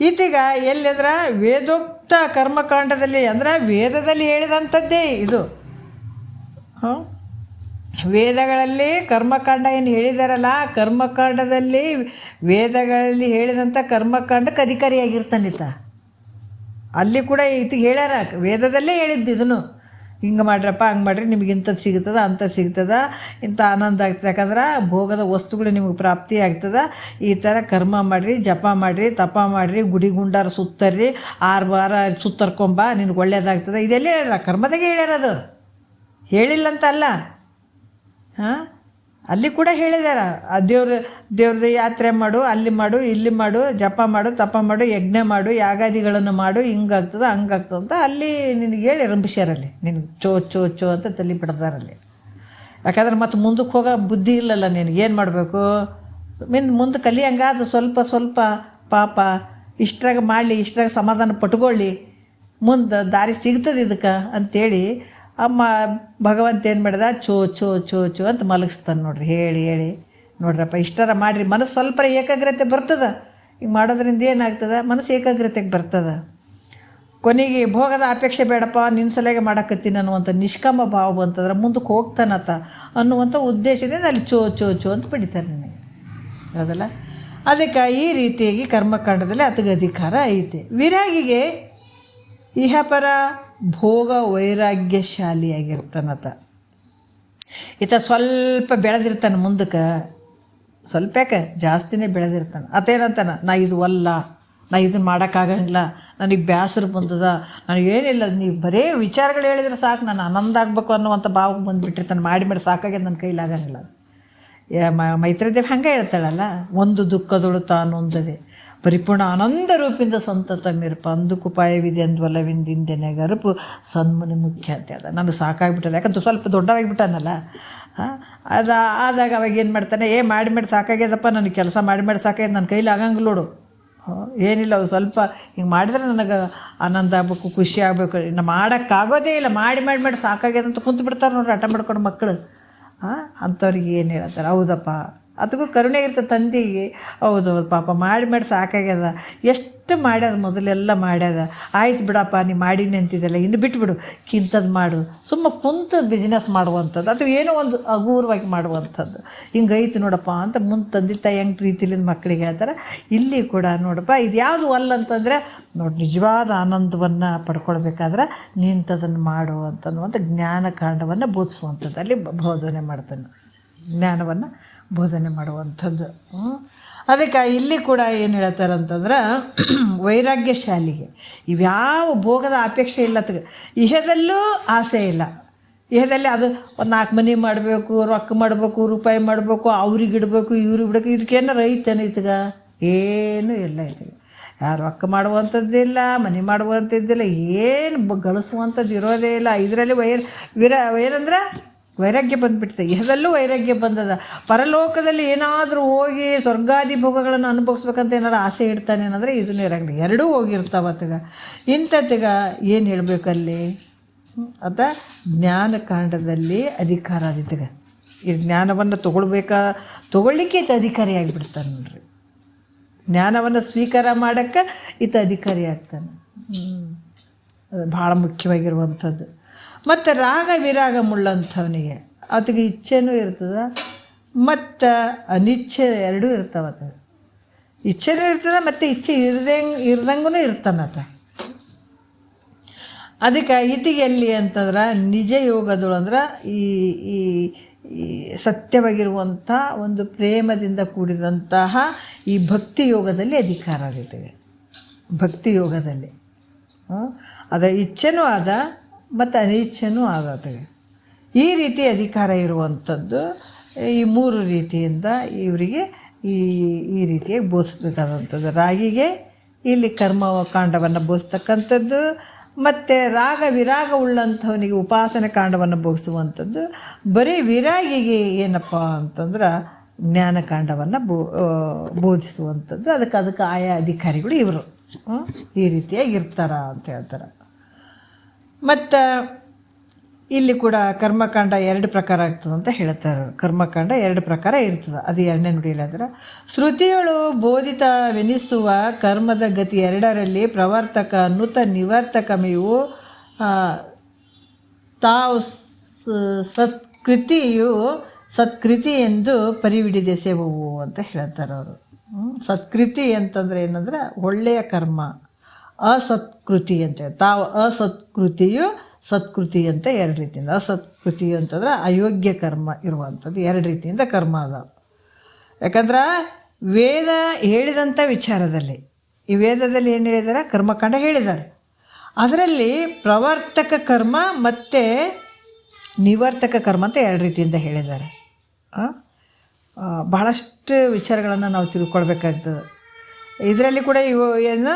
ಈತೀಗ ಎಲ್ಲಿಂದ್ರೆ ವೇದೋಕ್ತ ಕರ್ಮಕಾಂಡದಲ್ಲಿ, ಅಂದ್ರೆ ವೇದದಲ್ಲಿ ಹೇಳಿದಂಥದ್ದೇ ಇದು. ವೇದಗಳಲ್ಲಿ ಕರ್ಮಕಾಂಡ ಏನು ಹೇಳಿದಾರಲ್ಲ, ಕರ್ಮಕಾಂಡದಲ್ಲಿ ವೇದಗಳಲ್ಲಿ ಹೇಳಿದಂಥ ಕರ್ಮಕಾಂಡಕ್ಕೆ ಅಧಿಕಾರಿಯಾಗಿರ್ತಾನಿತ. ಅಲ್ಲಿ ಕೂಡ ಇದು ಹೇಳ್ಯಾರ, ವೇದದಲ್ಲೇ ಹೇಳಿದ್ದು ಇದನ್ನು. ಹಿಂಗೆ ಮಾಡ್ರಪ್ಪ, ಹಂಗೆ ಮಾಡಿರಿ, ನಿಮ್ಗೆ ಇಂಥದ್ದು ಸಿಗ್ತದೆ, ಅಂಥದ್ದು ಸಿಗ್ತದೆ, ಇಂಥ ಆನಂದ ಆಗ್ತದೆ. ಯಾಕಂದ್ರೆ ಭೋಗದ ವಸ್ತುಗಳು ನಿಮಗೆ ಪ್ರಾಪ್ತಿ ಆಗ್ತದೆ. ಈ ಥರ ಕರ್ಮ ಮಾಡಿರಿ, ಜಪ ಮಾಡಿರಿ, ತಪ ಮಾಡಿರಿ, ಗುಡಿ ಗುಂಡಾರ ಸುತ್ತರ್ರಿ, 6 ವಾರ ಸುತ್ತರ್ಕೊಂಬ, ನಿನಗೆ ಒಳ್ಳೇದಾಗ್ತದೆ. ಇದೆಲ್ಲ ಹೇಳ್ಯಾರ, ಕರ್ಮದಾಗೆ ಹೇಳ್ಯಾರದು, ಹೇಳಿಲ್ಲ ಅಂತ ಅಲ್ಲ. ಅಲ್ಲಿ ಕೂಡ ಹೇಳಿದಾರ, ದೇವ್ರದ್ದು ಯಾತ್ರೆ ಮಾಡು, ಅಲ್ಲಿ ಮಾಡು, ಇಲ್ಲಿ ಮಾಡು, ಜಪ ಮಾಡು, ತಪ ಮಾಡು, ಯಜ್ಞ ಮಾಡು, ಯಾಗಾದಿಗಳನ್ನು ಮಾಡು, ಹಿಂಗಾಗ್ತದೆ ಹಂಗಾಗ್ತದೆ ಅಂತ ಅಲ್ಲಿ ನಿನಗೆ ಹೇಳಿ ರಂಭಿಸ್ಯಾರಲ್ಲಿ. ನಿನಗೆ ಚೋ ಅಂತ ತಲೆ ಬಿಡ್ದಾರಲ್ಲಿ. ಯಾಕಂದ್ರೆ ಮತ್ತು ಮುಂದಕ್ಕೆ ಹೋಗೋ ಬುದ್ಧಿ ಇಲ್ಲಲ್ಲ ನಿನಗೆ. ಏನು ಮಾಡಬೇಕು? ಮುಂದೆ ಕಲಿಯಂಗಾದ ಸ್ವಲ್ಪ ಪಾಪ ಇಷ್ಟ್ರಾಗ ಮಾಡಲಿ, ಇಷ್ಟ್ರಾಗ ಸಮಾಧಾನ ಪಟ್ಕೊಳ್ಳಿ, ಮುಂದೆ ದಾರಿ ಸಿಗ್ತದೆ ಇದಕ್ಕೆ ಅಂಥೇಳಿ ಅಮ್ಮ ಭಗವಂತ ಏನು ಮಾಡಿದ ಚೋ ಚೋ ಚೋ ಚೋ ಅಂತ ಮಲಗಿಸ್ತಾನೆ ನೋಡ್ರಿ. ಹೇಳಿ ಹೇಳಿ ನೋಡ್ರಪ್ಪ ಇಷ್ಟರ ಮಾಡಿರಿ, ಮನಸ್ಸು ಸ್ವಲ್ಪ ಏಕಾಗ್ರತೆ ಬರ್ತದೆ. ಈಗ ಮಾಡೋದ್ರಿಂದ ಏನಾಗ್ತದೆ, ಮನಸ್ಸು ಏಕಾಗ್ರತೆಗೆ ಬರ್ತದೆ. ಕೊನೆಗೆ ಭೋಗದ ಅಪೇಕ್ಷೆ ಬೇಡಪ್ಪ, ನಿನ್ನ ಸಲಹೆಗೆ ಮಾಡಕತ್ತೀನಿ ಅನ್ನುವಂಥ ನಿಷ್ಕಾಮ ಭಾವ ಬಂತಂದ್ರೆ ಮುಂದಕ್ಕೆ ಹೋಗ್ತಾನತ್ತ ಅನ್ನುವಂಥ ಉದ್ದೇಶದಿಂದ ಅಲ್ಲಿ ಚೋ ಚೋ ಚೋ ಅಂತ ಪಡಿತಾರೆ ನನಗೆ. ಹೌದಲ್ಲ? ಅದಕ್ಕೆ ಈ ರೀತಿಯಾಗಿ ಕರ್ಮಕಾಂಡದಲ್ಲಿ ಆತಗೆ ಅಧಿಕಾರ ಐತೆ. ವಿರಾಗಿಗೆ ಇಹಪರ ಭೋಗ ವೈರಾಗ್ಯಶಾಲಿಯಾಗಿರ್ತಾನತ. ಈತ ಸ್ವಲ್ಪ ಬೆಳೆದಿರ್ತಾನೆ, ಮುಂದಕ್ಕೆ ಸ್ವಲ್ಪ ಯಾಕೆ ಜಾಸ್ತಿನೇ ಬೆಳೆದಿರ್ತಾನೆ. ಆತೇನಂತಾನೆ, ನಾ ಇದು ಅಲ್ಲ, ನಾ ಇದನ್ನು ಮಾಡೋಕ್ಕಾಗಂಗಿಲ್ಲ, ನನಗೆ ಬೇಸರ ಬಂದದ, ನನಗೇನಿಲ್ಲ, ನೀವು ಬರೇ ವಿಚಾರಗಳು ಹೇಳಿದ್ರೆ ಸಾಕು, ನಾನು ಆನಂದ ಆಗಬೇಕು ಅನ್ನುವಂಥ ಭಾವಕ್ಕೆ ಬಂದುಬಿಟ್ಟಿರ್ತಾನೆ. ಮಾಡಿ ಸಾಕಾಗ್ಯದ, ನನ್ನ ಕೈಲಾಗಂಗಿಲ್ಲ. ಮೈತ್ರಿದೇವಿ ಹಂಗೆ ಹೇಳ್ತಾಳಲ್ಲ, ಒಂದು ದುಃಖದೊಳು ತಾನೊಂದದೆ ಪರಿಪೂರ್ಣ ಆನಂದ ರೂಪಿಂದ ಸಂತತ ಮಿರಪ ಅಂದುಕುಪಾಯವಿದೆ ಅಂದ್ವಲ್ಲವಿಂದಿಂದೆನೆ ಗರುಪು ಸನ್ಮನೆ ಮುಖ್ಯ ಅಂತ ಅದ. ನನಗೆ ಸಾಕಾಗಿಬಿಟ್ಟದ, ಯಾಕಂದ್ರೆ ಸ್ವಲ್ಪ ದೊಡ್ಡವಾಗಿಬಿಟ್ಟಾನಲ್ಲ. ಆದಾಗ ಅವಾಗ ಏನು ಮಾಡ್ತಾನೆ, ಮಾಡಿ ಸಾಕಾಗ್ಯದಪ್ಪ, ನನಗೆ ಕೆಲಸ ಮಾಡಿ ಸಾಕಾಗ್ಯದ, ನನ್ನ ಕೈಲಿ ಆಗಂಗಿಲ್ಲ ನೋಡು, ಏನಿಲ್ಲ ಅವು ಸ್ವಲ್ಪ ಹಿಂಗೆ ಮಾಡಿದ್ರೆ ನನಗೆ ಆನಂದ ಆಗಬೇಕು, ಖುಷಿ ಆಗಬೇಕು, ಇನ್ನು ಮಾಡೋಕ್ಕಾಗೋದೇ ಇಲ್ಲ, ಮಾಡಿ ಸಾಕಾಗ್ಯದ ಅಂತ ಕುಂತು ಬಿಡ್ತಾರೆ ನೋಡ್ರಿ ಹಠ ಮಾಡ್ಕೊಂಡು ಮಕ್ಕಳು. ಅಂಥವ್ರಿಗೆ ಏನು ಹೇಳ್ತಾರೆ, ಹೌದಪ್ಪ ಅದಕ್ಕೂ ಕರುಣೆ ಇರ್ತದೆ ತಂದೆಗೆ. ಹೌದು ಪಾಪ ಮಾಡಿ ಸಾಕಾಗ್ಯದ, ಎಷ್ಟು ಮಾಡ್ಯದ, ಮೊದಲೆಲ್ಲ ಮಾಡ್ಯದ, ಆಯ್ತು ಬಿಡಪ್ಪ ನೀ ಮಾಡೀನಿ ಅಂತಿದ್ದಲ್ಲ, ಇನ್ನು ಬಿಟ್ಬಿಡು, ಕಿಂತದ್ದು ಮಾಡು, ಸುಮ್ಮ ಕುಂತು ಬಿಸ್ನೆಸ್ ಮಾಡುವಂಥದ್ದು, ಅಥವಾ ಏನೋ ಒಂದು ಹಗೂರವಾಗಿ ಮಾಡುವಂಥದ್ದು, ಹಿಂಗೈತು ನೋಡಪ್ಪ ಅಂತ ಮುಂದೆ ತಂದೆ ತಾಯಿ ಹೆಂಗೆ ಪ್ರೀತಿಲಿಂದ ಮಕ್ಕಳಿಗೆ ಹೇಳ್ತಾರೆ. ಇಲ್ಲಿ ಕೂಡ ನೋಡಪ್ಪ ಇದು ಯಾವುದು ಅಲ್ಲ ಅಂತಂದರೆ, ನೋಡಿ ನಿಜವಾದ ಆನಂದವನ್ನು ಪಡ್ಕೊಳ್ಬೇಕಾದ್ರೆ ನಿಂತದನ್ನು ಮಾಡು ಅಂತನ್ನುವಂಥ ಜ್ಞಾನಕಾಂಡವನ್ನು ಬೋಧಿಸುವಂಥದ್ದು ಅಲ್ಲಿ ಬೋಧನೆ ಮಾಡ್ತಾನೆ, ಜ್ಞಾನವನ್ನು ಬೋಧನೆ ಮಾಡುವಂಥದ್ದು. ಅದಕ್ಕೆ ಇಲ್ಲಿ ಕೂಡ ಏನು ಹೇಳ್ತಾರೆ ಅಂತಂದ್ರೆ, ವೈರಾಗ್ಯಶಾಲಿಗೆ ಇವ್ಯಾವ ಭೋಗದ ಅಪೇಕ್ಷೆ ಇಲ್ಲ, ಇಹದಲ್ಲೂ ಆಸೆ ಇಲ್ಲ. ಇಹದಲ್ಲಿ ಅದು ಒಂದು 4 ಮನೆ ಮಾಡಬೇಕು, ರೊಕ್ಕ ಮಾಡಬೇಕು, ರೂಪಾಯಿ ಮಾಡಬೇಕು, ಅವ್ರಿಗೆ ಇಡಬೇಕು, ಇವ್ರಿಗೆ ಬಿಡಬೇಕು, ಇದಕ್ಕೇನಾರು ಐತೇನು ಇತ್ಗ? ಏನೂ ಇಲ್ಲ ಇದಕ್ಕೆ. ಯಾರು ರೊಕ್ಕ ಮಾಡುವಂಥದ್ದಿಲ್ಲ, ಮನೆ ಮಾಡುವಂಥದ್ದಿಲ್ಲ, ಏನು ಗಳಿಸುವಂಥದ್ದು ಇರೋದೇ ಇಲ್ಲ. ಇದರಲ್ಲಿ ಏನಂದ್ರೆ ವೈರಾಗ್ಯ ಬಂದುಬಿಡ್ತದೆ. ಇಹದಲ್ಲೂ ವೈರಾಗ್ಯ ಬಂದದ. ಪರಲೋಕದಲ್ಲಿ ಏನಾದರೂ ಹೋಗಿ ಸ್ವರ್ಗಾದಿ ಭೋಗಗಳನ್ನು ಅನುಭವಿಸ್ಬೇಕಂತ ಏನಾರು ಆಸೆ ಇಡ್ತಾನೆ ಏನಂದರೆ ಇದನ್ನು ಇರಂಗಿಲ್ಲ, ಎರಡೂ ಹೋಗಿರ್ತಾವತ್ತಗ. ಇಂಥತ್ತಿಗ ಏನು ಹೇಳಬೇಕಲ್ಲಿ ಅದ ಜ್ಞಾನಕಾಂಡದಲ್ಲಿ ಅಧಿಕಾರ ಆದಿತ್ತಗ. ಈ ಜ್ಞಾನವನ್ನು ತೊಗೊಳ್ಳಿಕ್ಕೆ ಈತ ಅಧಿಕಾರಿ ಆಗಿಬಿಡ್ತಾನೆ ನೋಡ್ರಿ. ಜ್ಞಾನವನ್ನು ಸ್ವೀಕಾರ ಮಾಡೋಕ್ಕೆ ಈತ ಅಧಿಕಾರಿ ಆಗ್ತಾನೆ. ಅದು ಭಾಳ ಮುಖ್ಯವಾಗಿರುವಂಥದ್ದು. ಮತ್ತು ರಾಗ ವಿರಾಗ ಮುಳ್ಳಂಥವನಿಗೆ ಆತಗೆ ಇಚ್ಛೆನೂ ಇರ್ತದೆ ಮತ್ತು ಅನಿಚ್ಛೆ ಎರಡೂ ಇರ್ತಾವತ್ತ. ಇಚ್ಛೆನೂ ಇರ್ತದೆ ಮತ್ತು ಇಚ್ಛೆ ಇರ್ದಂಗೂ ಇರ್ತಾನತ. ಅದಕ್ಕೆ ಈತಿಗೆ ಎಲ್ಲಿ ಅಂತಂದ್ರೆ ನಿಜ ಯೋಗದಳು ಅಂದ್ರೆ ಈ ಸತ್ಯವಾಗಿರುವಂಥ ಒಂದು ಪ್ರೇಮದಿಂದ ಕೂಡಿದಂತಹ ಈ ಭಕ್ತಿ ಯೋಗದಲ್ಲಿ ಅಧಿಕಾರ ಆದೈತಿಗೆ. ಭಕ್ತಿ ಯೋಗದಲ್ಲಿ ಅದ ಇಚ್ಛೆನೂ ಆದ ಮತ್ತು ಅನಿಚ್ಛೆನೂ ಆದತಿಗೆ. ಈ ರೀತಿ ಅಧಿಕಾರ ಇರುವಂಥದ್ದು ಈ 3 ರೀತಿಯಿಂದ ಇವರಿಗೆ ಈ ರೀತಿಯಾಗಿ ಬೋಧಿಸ್ಬೇಕಾದಂಥದ್ದು. ರಾಗಿಗೆ ಇಲ್ಲಿ ಕರ್ಮಕಾಂಡವನ್ನು ಬೋಧಿಸ್ತಕ್ಕಂಥದ್ದು, ಮತ್ತು ರಾಗ ವಿರಾಗ ಉಳ್ಳಂಥವನಿಗೆ ಉಪಾಸನೆ ಕಾಂಡವನ್ನು ಬೋಧಿಸುವಂಥದ್ದು. ಬರೀ ವಿರಾಗಿಗೆ ಏನಪ್ಪ ಅಂತಂದ್ರೆ ಜ್ಞಾನಕಾಂಡವನ್ನು ಬೋಧಿಸುವಂಥದ್ದು. ಅದಕ್ಕೆ ಆಯಾ ಅಧಿಕಾರಿಗಳು ಇವರು ಈ ರೀತಿಯಾಗಿ ಇರ್ತಾರ ಅಂತ ಹೇಳ್ತಾರೆ. ಮತ್ತು ಇಲ್ಲಿ ಕೂಡ ಕರ್ಮಕಾಂಡ 2 ಪ್ರಕಾರ ಆಗ್ತದೆ ಅಂತ ಹೇಳ್ತಾರೆ. ಕರ್ಮಕಾಂಡ 2 ಪ್ರಕಾರ ಇರ್ತದೆ. ಅದು 2ನೇ ನುಡಿಯಲ್ಲಾದ್ರೆ, ಶ್ರುತಿಯಳು ಬೋಧಿತವೆನಿಸುವ ಕರ್ಮದ ಗತಿ 2ರಲ್ಲಿ ಪ್ರವರ್ತಕ ನುತ ನಿವರ್ತಕಮೆಯು ತಾವು ಸತ್ಕೃತಿ ಎಂದು ಪರಿವಿಡಿದೆಸೆವು ಅಂತ ಹೇಳ್ತಾರೆ ಅವರು. ಸತ್ಕೃತಿ ಅಂತಂದರೆ ಏನಂದ್ರೆ ಒಳ್ಳೆಯ ಕರ್ಮ, ಅಸತ್ಕೃತಿ ಅಂತ ತಾವು ಅಸತ್ಕೃತಿಯು ಸತ್ಕೃತಿ ಅಂತ 2 ರೀತಿಯಿಂದ. ಅಸತ್ಕೃತಿ ಅಂತಂದ್ರೆ ಅಯೋಗ್ಯ ಕರ್ಮ ಇರುವಂಥದ್ದು 2 ರೀತಿಯಿಂದ ಕರ್ಮ ಅದಾವೆ. ಯಾಕಂದ್ರೆ ವೇದ ಹೇಳಿದಂಥ ವಿಚಾರದಲ್ಲಿ, ಈ ವೇದದಲ್ಲಿ ಏನು ಹೇಳಿದ್ದಾರೆ, ಕರ್ಮಕಾಂಡ ಹೇಳಿದ್ದಾರೆ. ಅದರಲ್ಲಿ ಪ್ರವರ್ತಕ ಕರ್ಮ ಮತ್ತು ನಿವರ್ತಕ ಕರ್ಮ ಅಂತ 2 ರೀತಿಯಿಂದ ಹೇಳಿದ್ದಾರೆ. ಬಹಳಷ್ಟು ವಿಚಾರಗಳನ್ನು ನಾವು ತಿಳ್ಕೊಳ್ಬೇಕಾಗ್ತದೆ. ಇದರಲ್ಲಿ ಕೂಡ ಏನು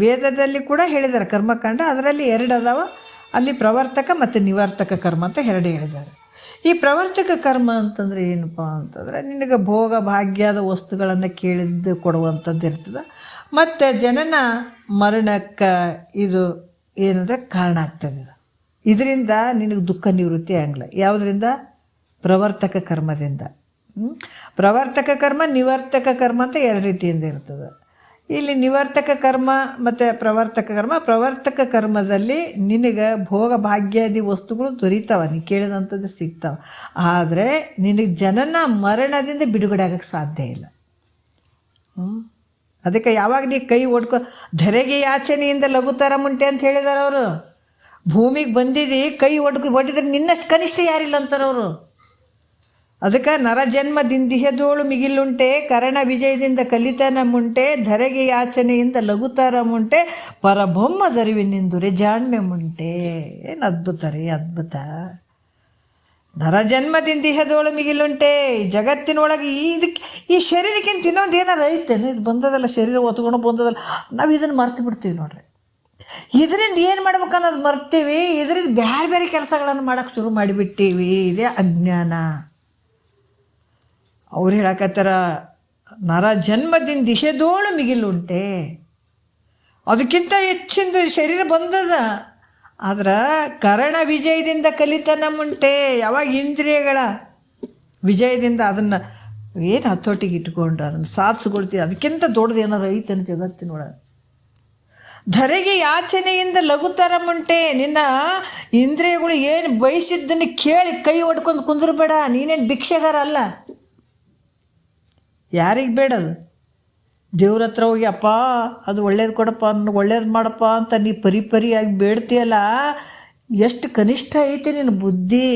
ವೇದದಲ್ಲಿ ಕೂಡ ಹೇಳಿದ್ದಾರೆ ಕರ್ಮಕಾಂಡ, ಅದರಲ್ಲಿ 2 ಅದಾವ. ಅಲ್ಲಿ ಪ್ರವರ್ತಕ ಮತ್ತು ನಿವರ್ತಕ ಕರ್ಮ ಅಂತ 2 ಹೇಳಿದ್ದಾರೆ. ಈ ಪ್ರವರ್ತಕ ಕರ್ಮ ಅಂತಂದರೆ ಏನಪ್ಪ ಅಂತಂದರೆ ನಿನಗೆ ಭೋಗ ಭಾಗ್ಯದ ವಸ್ತುಗಳನ್ನು ಕೇಳಿದ್ದು ಕೊಡುವಂಥದ್ದು ಇರ್ತದೆ, ಮತ್ತು ಜನನ ಮರಣಕ್ಕೆ ಇದು ಏನಂದರೆ ಕಾರಣ ಆಗ್ತದೆ. ಇದರಿಂದ ನಿನಗೆ ದುಃಖ ನಿವೃತ್ತಿ ಆಗಲ್ಲ. ಯಾವುದರಿಂದ? ಪ್ರವರ್ತಕ ಕರ್ಮದಿಂದ. ಪ್ರವರ್ತಕ ಕರ್ಮ, ನಿವರ್ತಕ ಕರ್ಮ ಅಂತ ಎರಡು ರೀತಿಯಿಂದ ಇರ್ತದೆ. ಇಲ್ಲಿ ನಿವರ್ತಕ ಕರ್ಮ ಮತ್ತು ಪ್ರವರ್ತಕ ಕರ್ಮ. ಪ್ರವರ್ತಕ ಕರ್ಮದಲ್ಲಿ ನಿನಗೆ ಭೋಗ ಭಾಗ್ಯಾದಿ ವಸ್ತುಗಳು ದೊರೀತಾವೆ, ನೀನು ಕೇಳಿದಂಥದ್ದು ಸಿಗ್ತಾವೆ. ಆದರೆ ನಿನಗೆ ಜನನ ಮರಣದಿಂದ ಬಿಡುಗಡೆ ಆಗೋಕ್ಕೆ ಸಾಧ್ಯ ಇಲ್ಲ. ಅದಕ್ಕೆ ಯಾವಾಗ ನೀ ಕೈ ಒಡ್ಕೊ ಧರೆಗೆ ಯಾಚನೆಯಿಂದ ಲಘುತರ ಮುಂಟೆ ಅಂತ ಹೇಳಿದಾರೆ ಅವರು. ಭೂಮಿಗೆ ಬಂದಿದ್ದು ಕೈ ಒಡ್ಡಿದ್ರೆ ನಿನ್ನಷ್ಟು ಕನಿಷ್ಠ ಯಾರಿಲ್ಲ ಅಂತಾರೆ ಅವರು. ಅದಕ್ಕೆ ನರಜನ್ಮದಿಂದಿಹದೋಳು ಮಿಗಿಲುಂಟೆ, ಕರ್ಣ ವಿಜಯದಿಂದ ಕಲಿತನ ಮುಂಟೆ, ಧರೆಗೆ ಯಾಚನೆಯಿಂದ ಲಘುತರ ಮುಂಟೆ, ಪರಬೊಮ್ಮದರಿವಿನಿಂದುರೆ ಜಾಣ್ಮೆ ಮುಂಟೆ. ಏನು ಅದ್ಭುತ ರೀ, ಅದ್ಭುತ. ನರಜನ್ಮದಿಂದಿಹದೋಳು ಮಿಗಿಲುಂಟೆ, ಜಗತ್ತಿನೊಳಗೆ ಈ ಶರೀರಕ್ಕಿಂತ ಇನ್ನೊಂದು ಏನಾರು ಐತೇನೆ? ಇದು ಬಂದದಲ್ಲ, ಶರೀರ ಒತ್ಕೊಂಡು ಬಂದದಲ್ಲ, ನಾವು ಇದನ್ನು ಮರ್ತು ಬಿಡ್ತೀವಿ ನೋಡ್ರಿ. ಇದರಿಂದ ಏನು ಮಾಡ್ಬೇಕು ಅನ್ನೋದು ಮರ್ತೀವಿ, ಇದರಿಂದ ಬೇರೆ ಬೇರೆ ಕೆಲಸಗಳನ್ನು ಮಾಡೋಕ್ಕೆ ಶುರು ಮಾಡಿಬಿಟ್ಟೀವಿ. ಇದೇ ಅಜ್ಞಾನ. ಅವ್ರು ಹೇಳಕತ್ತಾರ, ನರ ಜನ್ಮದಿಂದ ದಿಶೆದೋಳು ಮಿಗಿಲುಂಟೆ, ಅದಕ್ಕಿಂತ ಹೆಚ್ಚಿಂದು ಶರೀರ ಬಂದದ. ಆದ್ರೆ ಕರ್ಣ ವಿಜಯದಿಂದ ಕಲಿತನ ಮುಂಟೆ, ಯಾವಾಗ ಇಂದ್ರಿಯಗಳ ವಿಜಯದಿಂದ ಅದನ್ನು ಏನು ಹತೋಟಿಗೆ ಇಟ್ಕೊಂಡು ಅದನ್ನು ಸಾಧಿಸ್ಕೊಳ್ತೀವಿ, ಅದಕ್ಕಿಂತ ದೊಡ್ಡದು ಏನಾರು ಐತನ ಜಗತ್ತಿನೊಳಗೆ. ಧರೆಗೆ ಯಾಚನೆಯಿಂದ ಲಘುತರ ಮುಂಟೆ, ನಿನ್ನ ಇಂದ್ರಿಯಗಳು ಏನು ಬಯಸಿದ್ದನ್ನು ಕೇಳಿ ಕೈ ಹೊಡ್ಕೊಂಡು ಕುಂದ್ರಬೇಡ. ನೀನೇನು ಭಿಕ್ಷೆಗಾರ ಅಲ್ಲ. ಯಾರಿಗೆ ಬೇಡದು? ದೇವ್ರ ಹತ್ರ ಹೋಗಿ ಅಪ್ಪ ಅದು ಒಳ್ಳೇದು ಕೊಡಪ್ಪ, ಒಳ್ಳೇದು ಮಾಡಪ್ಪ ಅಂತ ನೀ ಪರಿಯಾಗಿ ಬೇಡ್ತೀಯಲ್ಲ, ಎಷ್ಟು ಕನಿಷ್ಠ ಐತಿ ನಿನ್ನ ಬುದ್ಧಿ.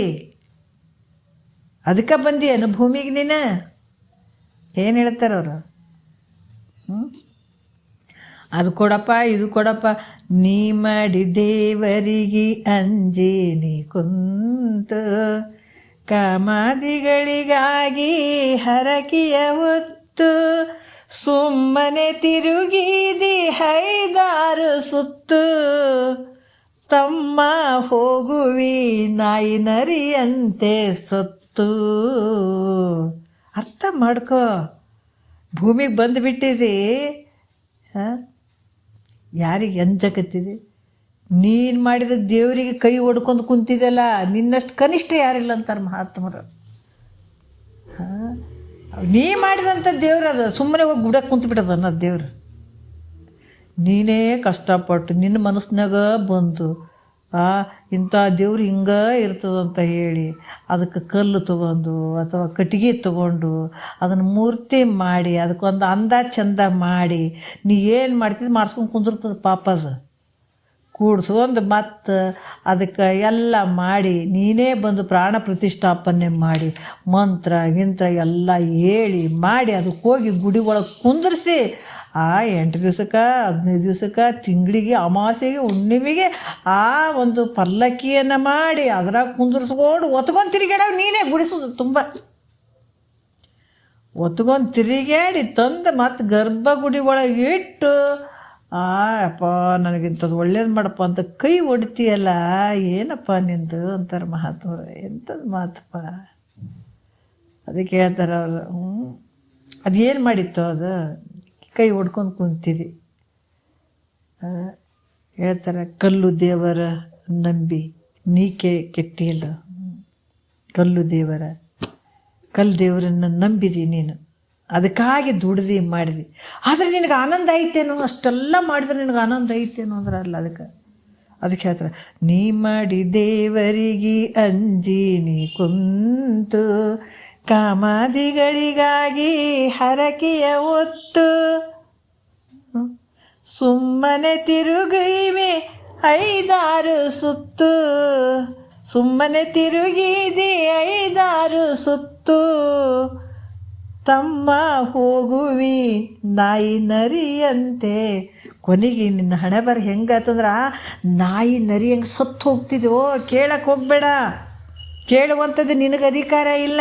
ಅದಕ್ಕೆ ಬಂದಿಯೇನು ಭೂಮಿಗೆ ನೀನು? ಏನು ಹೇಳ್ತಾರೆ ಅವರು? ಅದು ಕೊಡಪ್ಪ, ಇದು ಕೊಡಪ್ಪ. ನೀ ಮಾಡಿ ದೇವರಿಗೆ ಅಂಜಿ ನೀ ಕುಂತು, ಕಾಮಾದಿಗಳಿಗಾಗಿ ಹರಕಿಯ ಹೊತ್ತು, ಸುಮ್ಮನೆ ತಿರುಗಿದಿ ಹೈದಾರು ಸುತ್ತು, ತಮ್ಮ ಹೋಗುವಿ ನಾಯಿ ನರಿಯಂತೆ ಸತ್ತು. ಅರ್ಥ ಮಾಡ್ಕೋ, ಭೂಮಿಗೆ ಬಂದುಬಿಟ್ಟಿದೆ, ಯಾರಿಗೆ ಅಂಜಕತ್ತಿದೆ? ನೀನು ಮಾಡಿದ ದೇವರಿಗೆ ಕೈ ಹೊಡ್ಕೊಂಡು ಕುಂತಿದ್ದಲ್ಲ, ನಿನ್ನಷ್ಟು ಕನಿಷ್ಠ ಯಾರಿಲ್ಲ ಅಂತಾರೆ ಮಹಾತ್ಮರು. ನೀ ಮಾಡಿದಂಥ ದೇವ್ರದು, ಸುಮ್ಮನೆ ಹೋಗಿ ಗುಡಕ್ಕೆ ಕುಂತ್ಬಿಟ್ಟದ ಅನ್ನೋದು ದೇವ್ರು. ನೀನೇ ಕಷ್ಟಪಟ್ಟು ನಿನ್ನ ಮನಸ್ಸಿನಾಗ ಬಂದು ಇಂಥ ದೇವ್ರು ಹಿಂಗೆ ಇರ್ತದಂತ ಹೇಳಿ ಅದಕ್ಕೆ ಕಲ್ಲು ತೊಗೊಂಡು ಅಥವಾ ಕಟ್ಟಿಗೆ ತೊಗೊಂಡು ಅದನ್ನು ಮೂರ್ತಿ ಮಾಡಿ ಅದಕ್ಕೊಂದು ಅಂದ ಚಂದ ಮಾಡಿ ನೀ ಏನು ಮಾಡ್ತಿದ್ದು ಮಾಡಿಸ್ಕೊಂಡು ಕುಂದಿರ್ತದೆ ಪಾಪ. ಅದು ಕೂಡ್ಸ್ಕೊಂಡು ಮತ್ತು ಅದಕ್ಕೆ ಎಲ್ಲ ಮಾಡಿ ನೀನೇ ಬಂದು ಪ್ರಾಣ ಪ್ರತಿಷ್ಠಾಪನೆ ಮಾಡಿ ಮಂತ್ರ ಗಿಂತ್ರ ಎಲ್ಲ ಹೇಳಿ ಮಾಡಿ ಅದಕ್ಕೆ ಹೋಗಿ ಗುಡಿ ಒಳಗೆ ಕುಂದಿರಿಸಿ 8 ದಿವ್ಸಕ್ಕೆ 15 ದಿವ್ಸಕ್ಕೆ ತಿಂಗಳಿಗೆ ಅಮಾವಾಸ್ಯೆಗೆ ಹುಣ್ಣಿಮೆಗೆ ಒಂದು ಪಲ್ಲಕ್ಕಿಯನ್ನು ಮಾಡಿ ಅದ್ರಾಗ ಕುಂದಿರಿಸ್ಕೊಂಡು ಒತ್ಕೊಂಡು ತಿರುಗಾಡೋ ನೀನೇ ಗುಡಿಸೋದು ತುಂಬ ಒತ್ಕೊಂಡು ತಿರುಗಾಡಿ ತಂದು ಮತ್ತು ಗರ್ಭಗುಡಿ ಒಳಗೆ ಇಟ್ಟು ಅಪ್ಪ ನನಗಿಂಥದ್ದು ಒಳ್ಳೇದು ಮಾಡಪ್ಪ ಅಂತ ಕೈ ಹೊಡಿತೀಯಲ್ಲ, ಏನಪ್ಪ ನಿಂದು ಅಂತಾರೆ ಮಹಾತ್ಮರು. ಎಂಥದ್ದು ಮಾತಪ್ಪ. ಅದಕ್ಕೆ ಹೇಳ್ತಾರೆ ಅವರು, ಅದೇನು ಮಾಡಿತ್ತು ಅದು ಕೈ ಹೊಡ್ಕೊಂಡು ಕುಂತಿದ್ದಿ. ಹೇಳ್ತಾರೆ, ಕಲ್ಲು ದೇವರ ನಂಬಿ ನೀಕೆ ಕೆಟ್ಟಿಲ್ಲ. ಕಲ್ಲು ದೇವರನ್ನು ನಂಬಿದಿ ನೀನು, ಅದಕ್ಕಾಗಿ ದುಡ್ದು ಮಾಡಿದಿ. ಆದರೆ ನಿನಗೆ ಆನಂದ ಐತೇನೋ, ಅಷ್ಟೆಲ್ಲ ಮಾಡಿದ್ರೆ ನಿನಗೆ ಆನಂದ ಐತೇನೋ ಅಂದ್ರೆ ಅಲ್ಲ. ಅದಕ್ಕೆ ಹೇಳ್ತಾರೆ, ನೀ ಮಾಡಿ ದೇವರಿಗೆ ಅಂಜಿ ನೀ ಕುಂತು, ಕಾಮಾದಿಗಳಿಗಾಗಿ ಹರಕೆಯ ಒತ್ತು, ಸುಮ್ಮನೆ ತಿರುಗಿವೆ 5 ಸುತ್ತು, ಸುಮ್ಮನೆ ತಿರುಗಿದಿ 5 ಸುತ್ತು, ತಮ್ಮ ಹೋಗುವಿ ನಾಯಿ ನರಿಯಂತೆ. ಕೊನೆಗೆ ನಿನ್ನ ಹಣೆ ಬರ ಹೆಂಗತ್ತಂದ್ರೆ ನಾಯಿ ನರಿ ಹೆಂಗೆ ಸತ್ತು ಹೋಗ್ತಿದ್ವೋ ಕೇಳಕ್ಕೆ ಹೋಗಬೇಡ. ಕೇಳುವಂಥದ್ದು ನಿನಗೆ ಅಧಿಕಾರ ಇಲ್ಲ.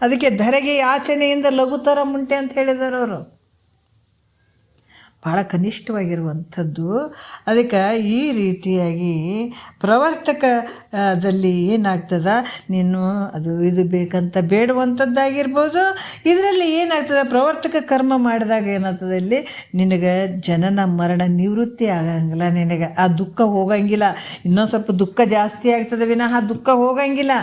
ಅದಕ್ಕೆ ಧರೆಗೆ ಯಾಚನೆಯಿಂದ ಲಘುತರ ಮುಂಟೆ ಅಂತ ಹೇಳಿದಾರೆ ಅವರು. ಭಾಳ ಕನಿಷ್ಠವಾಗಿರುವಂಥದ್ದು. ಅದಕ್ಕೆ ಈ ರೀತಿಯಾಗಿ ಪ್ರವರ್ತಕದಲ್ಲಿ ಏನಾಗ್ತದೆ, ನೀನು ಅದು ಇದು ಬೇಕಂತ ಬೇಡುವಂಥದ್ದಾಗಿರ್ಬೋದು. ಇದರಲ್ಲಿ ಏನಾಗ್ತದೆ, ಪ್ರವರ್ತಕ ಕರ್ಮ ಮಾಡಿದಾಗ ಏನಾಗ್ತದೆ, ಇಲ್ಲಿ ನಿನಗೆ ಜನನ ಮರಣ ನಿವೃತ್ತಿ ಆಗಂಗಿಲ್ಲ, ನಿನಗೆ ಆ ದುಃಖ ಹೋಗಂಗಿಲ್ಲ. ಇನ್ನೊಂದು ಸ್ವಲ್ಪ ದುಃಖ ಜಾಸ್ತಿ ಆಗ್ತದೆ ವಿನಃ ದುಃಖ ಹೋಗಂಗಿಲ್ಲ.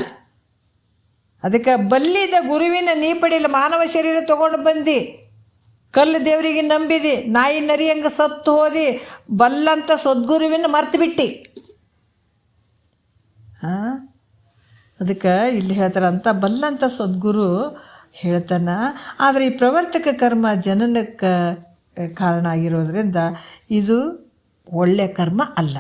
ಅದಕ್ಕೆ ಬಲ್ಲಿದ ಗುರುವಿನ ನೀ ಪಡೀಲ, ಮಾನವ ಶರೀರ ತೊಗೊಂಡು ಬಂದು ಕಲ್ಲು ದೇವರಿಗೆ ನಂಬಿದಿ, ನಾಯಿ ನರಿ ಹಂಗೆ ಸತ್ತು ಹೋದಿ, ಬಲ್ಲಂತ ಸದ್ಗುರುವಿನ ಮರ್ತು ಬಿಟ್ಟು. ಅದಕ್ಕೆ ಇಲ್ಲಿ ಹೇಳ್ತಾರೆ, ಅಂತ ಬಲ್ಲಂತ ಸದ್ಗುರು ಹೇಳ್ತಾನ. ಆದರೆ ಈ ಪ್ರವರ್ತಕ ಕರ್ಮ ಜನನಕ್ಕೆ ಕಾರಣ ಆಗಿರೋದ್ರಿಂದ ಇದು ಒಳ್ಳೆಯ ಕರ್ಮ ಅಲ್ಲ.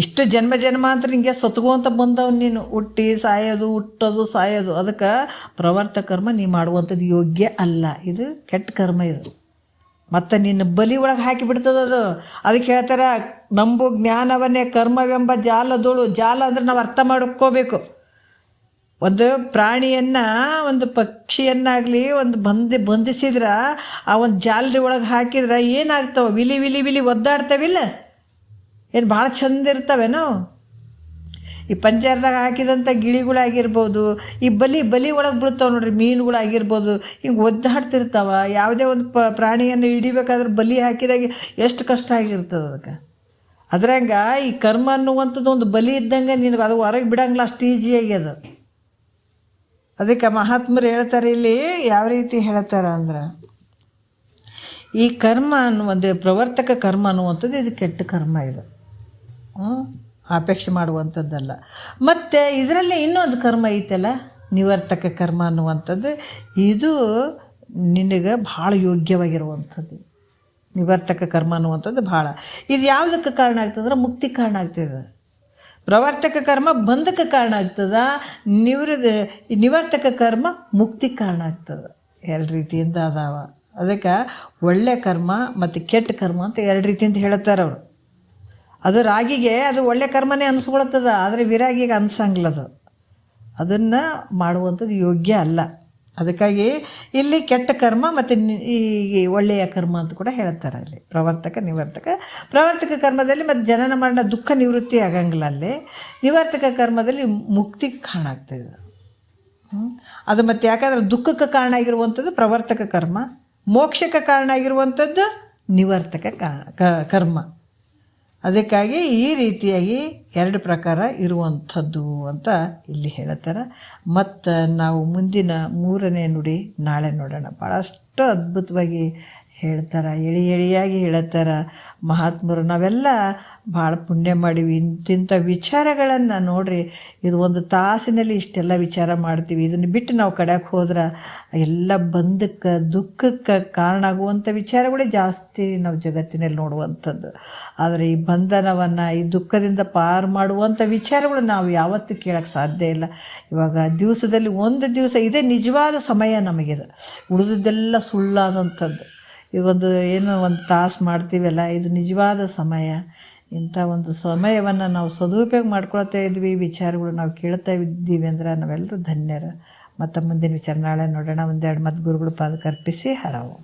ಇಷ್ಟು ಜನ್ಮ ಜನ್ಮಾಂತರ ಹಿಂಗೆ ಸತ್ಕೊಂತ ಬಂದವ್ ನೀನು, ಹುಟ್ಟಿ ಸಾಯೋದು, ಹುಟ್ಟೋದು ಸಾಯೋದು. ಅದಕ್ಕೆ ಪ್ರವರ್ತಕ ಕರ್ಮ ನೀ ಮಾಡುವಂಥದ್ದು ಯೋಗ್ಯ ಅಲ್ಲ, ಇದು ಕೆಟ್ಟ ಕರ್ಮ ಇದು. ಮತ್ತು ನಿನ್ನ ಬಲಿ ಒಳಗೆ ಹಾಕಿಬಿಡ್ತದೆ ಅದು. ಅದಕ್ಕೆ ಹೇಳ್ತಾರೆ, ನಂಬು ಜ್ಞಾನವನ್ನೇ ಕರ್ಮವೆಂಬ ಜಾಲದೋಳು. ಜಾಲ ಅಂದ್ರೆ ನಾವು ಅರ್ಥ ಮಾಡ್ಕೋಬೇಕು. ಒಂದು ಪ್ರಾಣಿಯನ್ನು, ಒಂದು ಪಕ್ಷಿಯನ್ನಾಗಲಿ ಒಂದು ಬಂಧಿಸಿದ್ರೆ ಆ ಒಂದು ಜಾಲರಿ ಒಳಗೆ ಹಾಕಿದ್ರೆ ಏನಾಗ್ತಾವೆ, ವಿಲಿ ವಿಲಿ ವಿಲಿ ಒದ್ದಾಡ್ತಾವಿಲ್ಲ, ಏನು ಭಾಳ ಚಂದ ಇರ್ತವೇನೋ. ಈ ಪಂಜರದಾಗ ಹಾಕಿದಂಥ ಗಿಳಿಗಳಾಗಿರ್ಬೋದು, ಈ ಬಲಿ ಒಳಗೆ ಬೀಳ್ತಾವೆ ನೋಡ್ರಿ, ಮೀನುಗಳಾಗಿರ್ಬೋದು, ಹಿಂಗೆ ಒದ್ದಾಡ್ತಿರ್ತಾವೆ. ಯಾವುದೇ ಒಂದು ಪ್ರಾಣಿಯನ್ನು ಹಿಡಿಬೇಕಾದ್ರೆ ಬಲಿ ಹಾಕಿದಾಗ ಎಷ್ಟು ಕಷ್ಟ ಆಗಿರ್ತದೆ ಅದಕ್ಕೆ. ಅದ್ರಂಗ ಈ ಕರ್ಮ ಅನ್ನುವಂಥದ್ದು ಒಂದು ಬಲಿ ಇದ್ದಂಗೆ, ನಿನಗೆ ಅದು ಹೊರಗೆ ಬಿಡಂಗಿಲ್ಲ, ಅಷ್ಟು ಈಜಿಯಾಗಿ ಅದು. ಅದಕ್ಕೆ ಮಹಾತ್ಮರು ಹೇಳ್ತಾರೆ ಇಲ್ಲಿ, ಯಾವ ರೀತಿ ಹೇಳ್ತಾರೆ ಅಂದ್ರೆ, ಈ ಕರ್ಮ ಅನ್ನುವಂಥ ಪ್ರವರ್ತಕ ಕರ್ಮ ಅನ್ನುವಂಥದ್ದು ಇದು ಕೆಟ್ಟ ಕರ್ಮ, ಇದು ಅಪೇಕ್ಷೆ ಮಾಡುವಂಥದ್ದಲ್ಲ. ಮತ್ತು ಇದರಲ್ಲೇ ಇನ್ನೊಂದು ಕರ್ಮ ಐತಲ್ಲ, ನಿವರ್ತಕ ಕರ್ಮ ಅನ್ನುವಂಥದ್ದು, ಇದು ನಿನಗೆ ಭಾಳ ಯೋಗ್ಯವಾಗಿರುವಂಥದ್ದು. ನಿವರ್ತಕ ಕರ್ಮ ಅನ್ನುವಂಥದ್ದು ಭಾಳ, ಇದು ಯಾವುದಕ್ಕೆ ಕಾರಣ ಆಗ್ತದಂದ್ರೆ ಮುಕ್ತಿ ಕಾರಣ ಆಗ್ತದೆ. ಪ್ರವರ್ತಕ ಕರ್ಮ ಬಂಧಕ್ಕೆ ಕಾರಣ ಆಗ್ತದೆ, ನಿವರ್ತಕ ಕರ್ಮ ಮುಕ್ತಿ ಕಾರಣ ಆಗ್ತದೆ. ಎರಡು ರೀತಿಯಿಂದ ಅದಾವ. ಅದಕ್ಕೆ ಒಳ್ಳೆಯ ಕರ್ಮ ಮತ್ತು ಕೆಟ್ಟ ಕರ್ಮ ಅಂತ ಎರಡು ರೀತಿಯಿಂದ ಹೇಳ್ತಾರೆ ಅವರು. ಅದು ರಾಗಿಗೆ ಅದು ಒಳ್ಳೆಯ ಕರ್ಮನೇ ಅನಿಸ್ಕೊಳ್ತದ, ಆದರೆ ವಿರಾಗಿಗೆ ಅನ್ಸಂಗಿಲ್ಲ, ಅದನ್ನು ಮಾಡುವಂಥದ್ದು ಯೋಗ್ಯ ಅಲ್ಲ. ಅದಕ್ಕಾಗಿ ಇಲ್ಲಿ ಕೆಟ್ಟ ಕರ್ಮ ಮತ್ತು ಈ ಒಳ್ಳೆಯ ಕರ್ಮ ಅಂತ ಕೂಡ ಹೇಳ್ತಾರೆ ಅಲ್ಲಿ. ಪ್ರವರ್ತಕ ಕರ್ಮದಲ್ಲಿ ಮತ್ತು ಜನನ ಮರಣ ದುಃಖ ನಿವೃತ್ತಿ ಆಗಂಗಿಲ್ಲ. ಅಲ್ಲಿ ನಿವರ್ತಕ ಕರ್ಮದಲ್ಲಿ ಮುಕ್ತಿಗೆ ಕಾರಣ ಆಗ್ತದೆ ಅದು. ಮತ್ತು ಯಾಕಂದ್ರೆ ದುಃಖಕ್ಕೆ ಕಾರಣ ಆಗಿರುವಂಥದ್ದು ಪ್ರವರ್ತಕ ಕರ್ಮ, ಮೋಕ್ಷಕ್ಕೆ ಕಾರಣ ಆಗಿರುವಂಥದ್ದು ನಿವರ್ತಕ ಕರ್ಮ. ಅದಕ್ಕಾಗಿ ಈ ರೀತಿಯಾಗಿ ಎರಡು ಪ್ರಕಾರ ಇರುವಂಥದ್ದು ಅಂತ ಇಲ್ಲಿ ಹೇಳ್ತಾರೆ. ಮತ್ತು ನಾವು ಮುಂದಿನ 3ನೇ ನುಡಿ ನಾಳೆ ನೋಡೋಣ. ಭಾಳಷ್ಟು ಅದ್ಭುತವಾಗಿ ಹೇಳ್ತಾರೆ, ಎಳೆಯಾಗಿ ಹೇಳ್ತಾರೆ ಮಹಾತ್ಮರು. ನಾವೆಲ್ಲ ಭಾಳ ಪುಣ್ಯ ಮಾಡೀವಿ, ಇಂತಿಂಥ ವಿಚಾರಗಳನ್ನು ನೋಡ್ರಿ. ಇದು ಒಂದು ತಾಸಿನಲ್ಲಿ ಇಷ್ಟೆಲ್ಲ ವಿಚಾರ ಮಾಡ್ತೀವಿ. ಇದನ್ನು ಬಿಟ್ಟು ನಾವು ಕಡೆಗೆ ಹೋದ್ರೆ ಎಲ್ಲ ಬಂಧಕ್ಕೆ ದುಃಖಕ್ಕೆ ಕಾರಣ ಆಗುವಂಥ ವಿಚಾರಗಳೇ ಜಾಸ್ತಿ ನಾವು ಜಗತ್ತಿನಲ್ಲಿ ನೋಡುವಂಥದ್ದು. ಆದರೆ ಈ ಬಂಧನವನ್ನು, ಈ ದುಃಖದಿಂದ ಪಾರು ಮಾಡುವಂಥ ವಿಚಾರಗಳು ನಾವು ಯಾವತ್ತೂ ಕೇಳೋಕ್ಕೆ ಸಾಧ್ಯ ಇಲ್ಲ. ಇವಾಗ ದಿವಸದಲ್ಲಿ ಒಂದು ದಿವಸ ಇದೇ ನಿಜವಾದ ಸಮಯ ನಮಗಿದೆ, ಉಳಿದದ್ದೆಲ್ಲ ಸುಳ್ಳಾದಂಥದ್ದು. ಒಂದು ಒಂದು ತಾಸು ಮಾಡ್ತೀವಲ್ಲ, ಇದು ನಿಜವಾದ ಸಮಯ. ಇಂಥ ಒಂದು ಸಮಯವನ್ನು ನಾವು ಸದುಪಯೋಗ ಮಾಡ್ಕೊಳ್ತಾ ಇದ್ವಿ, ವಿಚಾರಗಳು ನಾವು ಕೇಳ್ತಾ ಇದ್ದೀವಿ ಅಂದ್ರೆ ನಾವೆಲ್ಲರೂ ಧನ್ಯರು. ಮತ್ತು ಮುಂದಿನ ವಿಚಾರ ನಾಳೆ ನೋಡೋಣ. ಒಂದೆರಡು ಮತ್ತು ಗುರುಗಳು ಪಾದಕ್ಕೆ ಅರ್ಪಿಸಿ ಹರವು.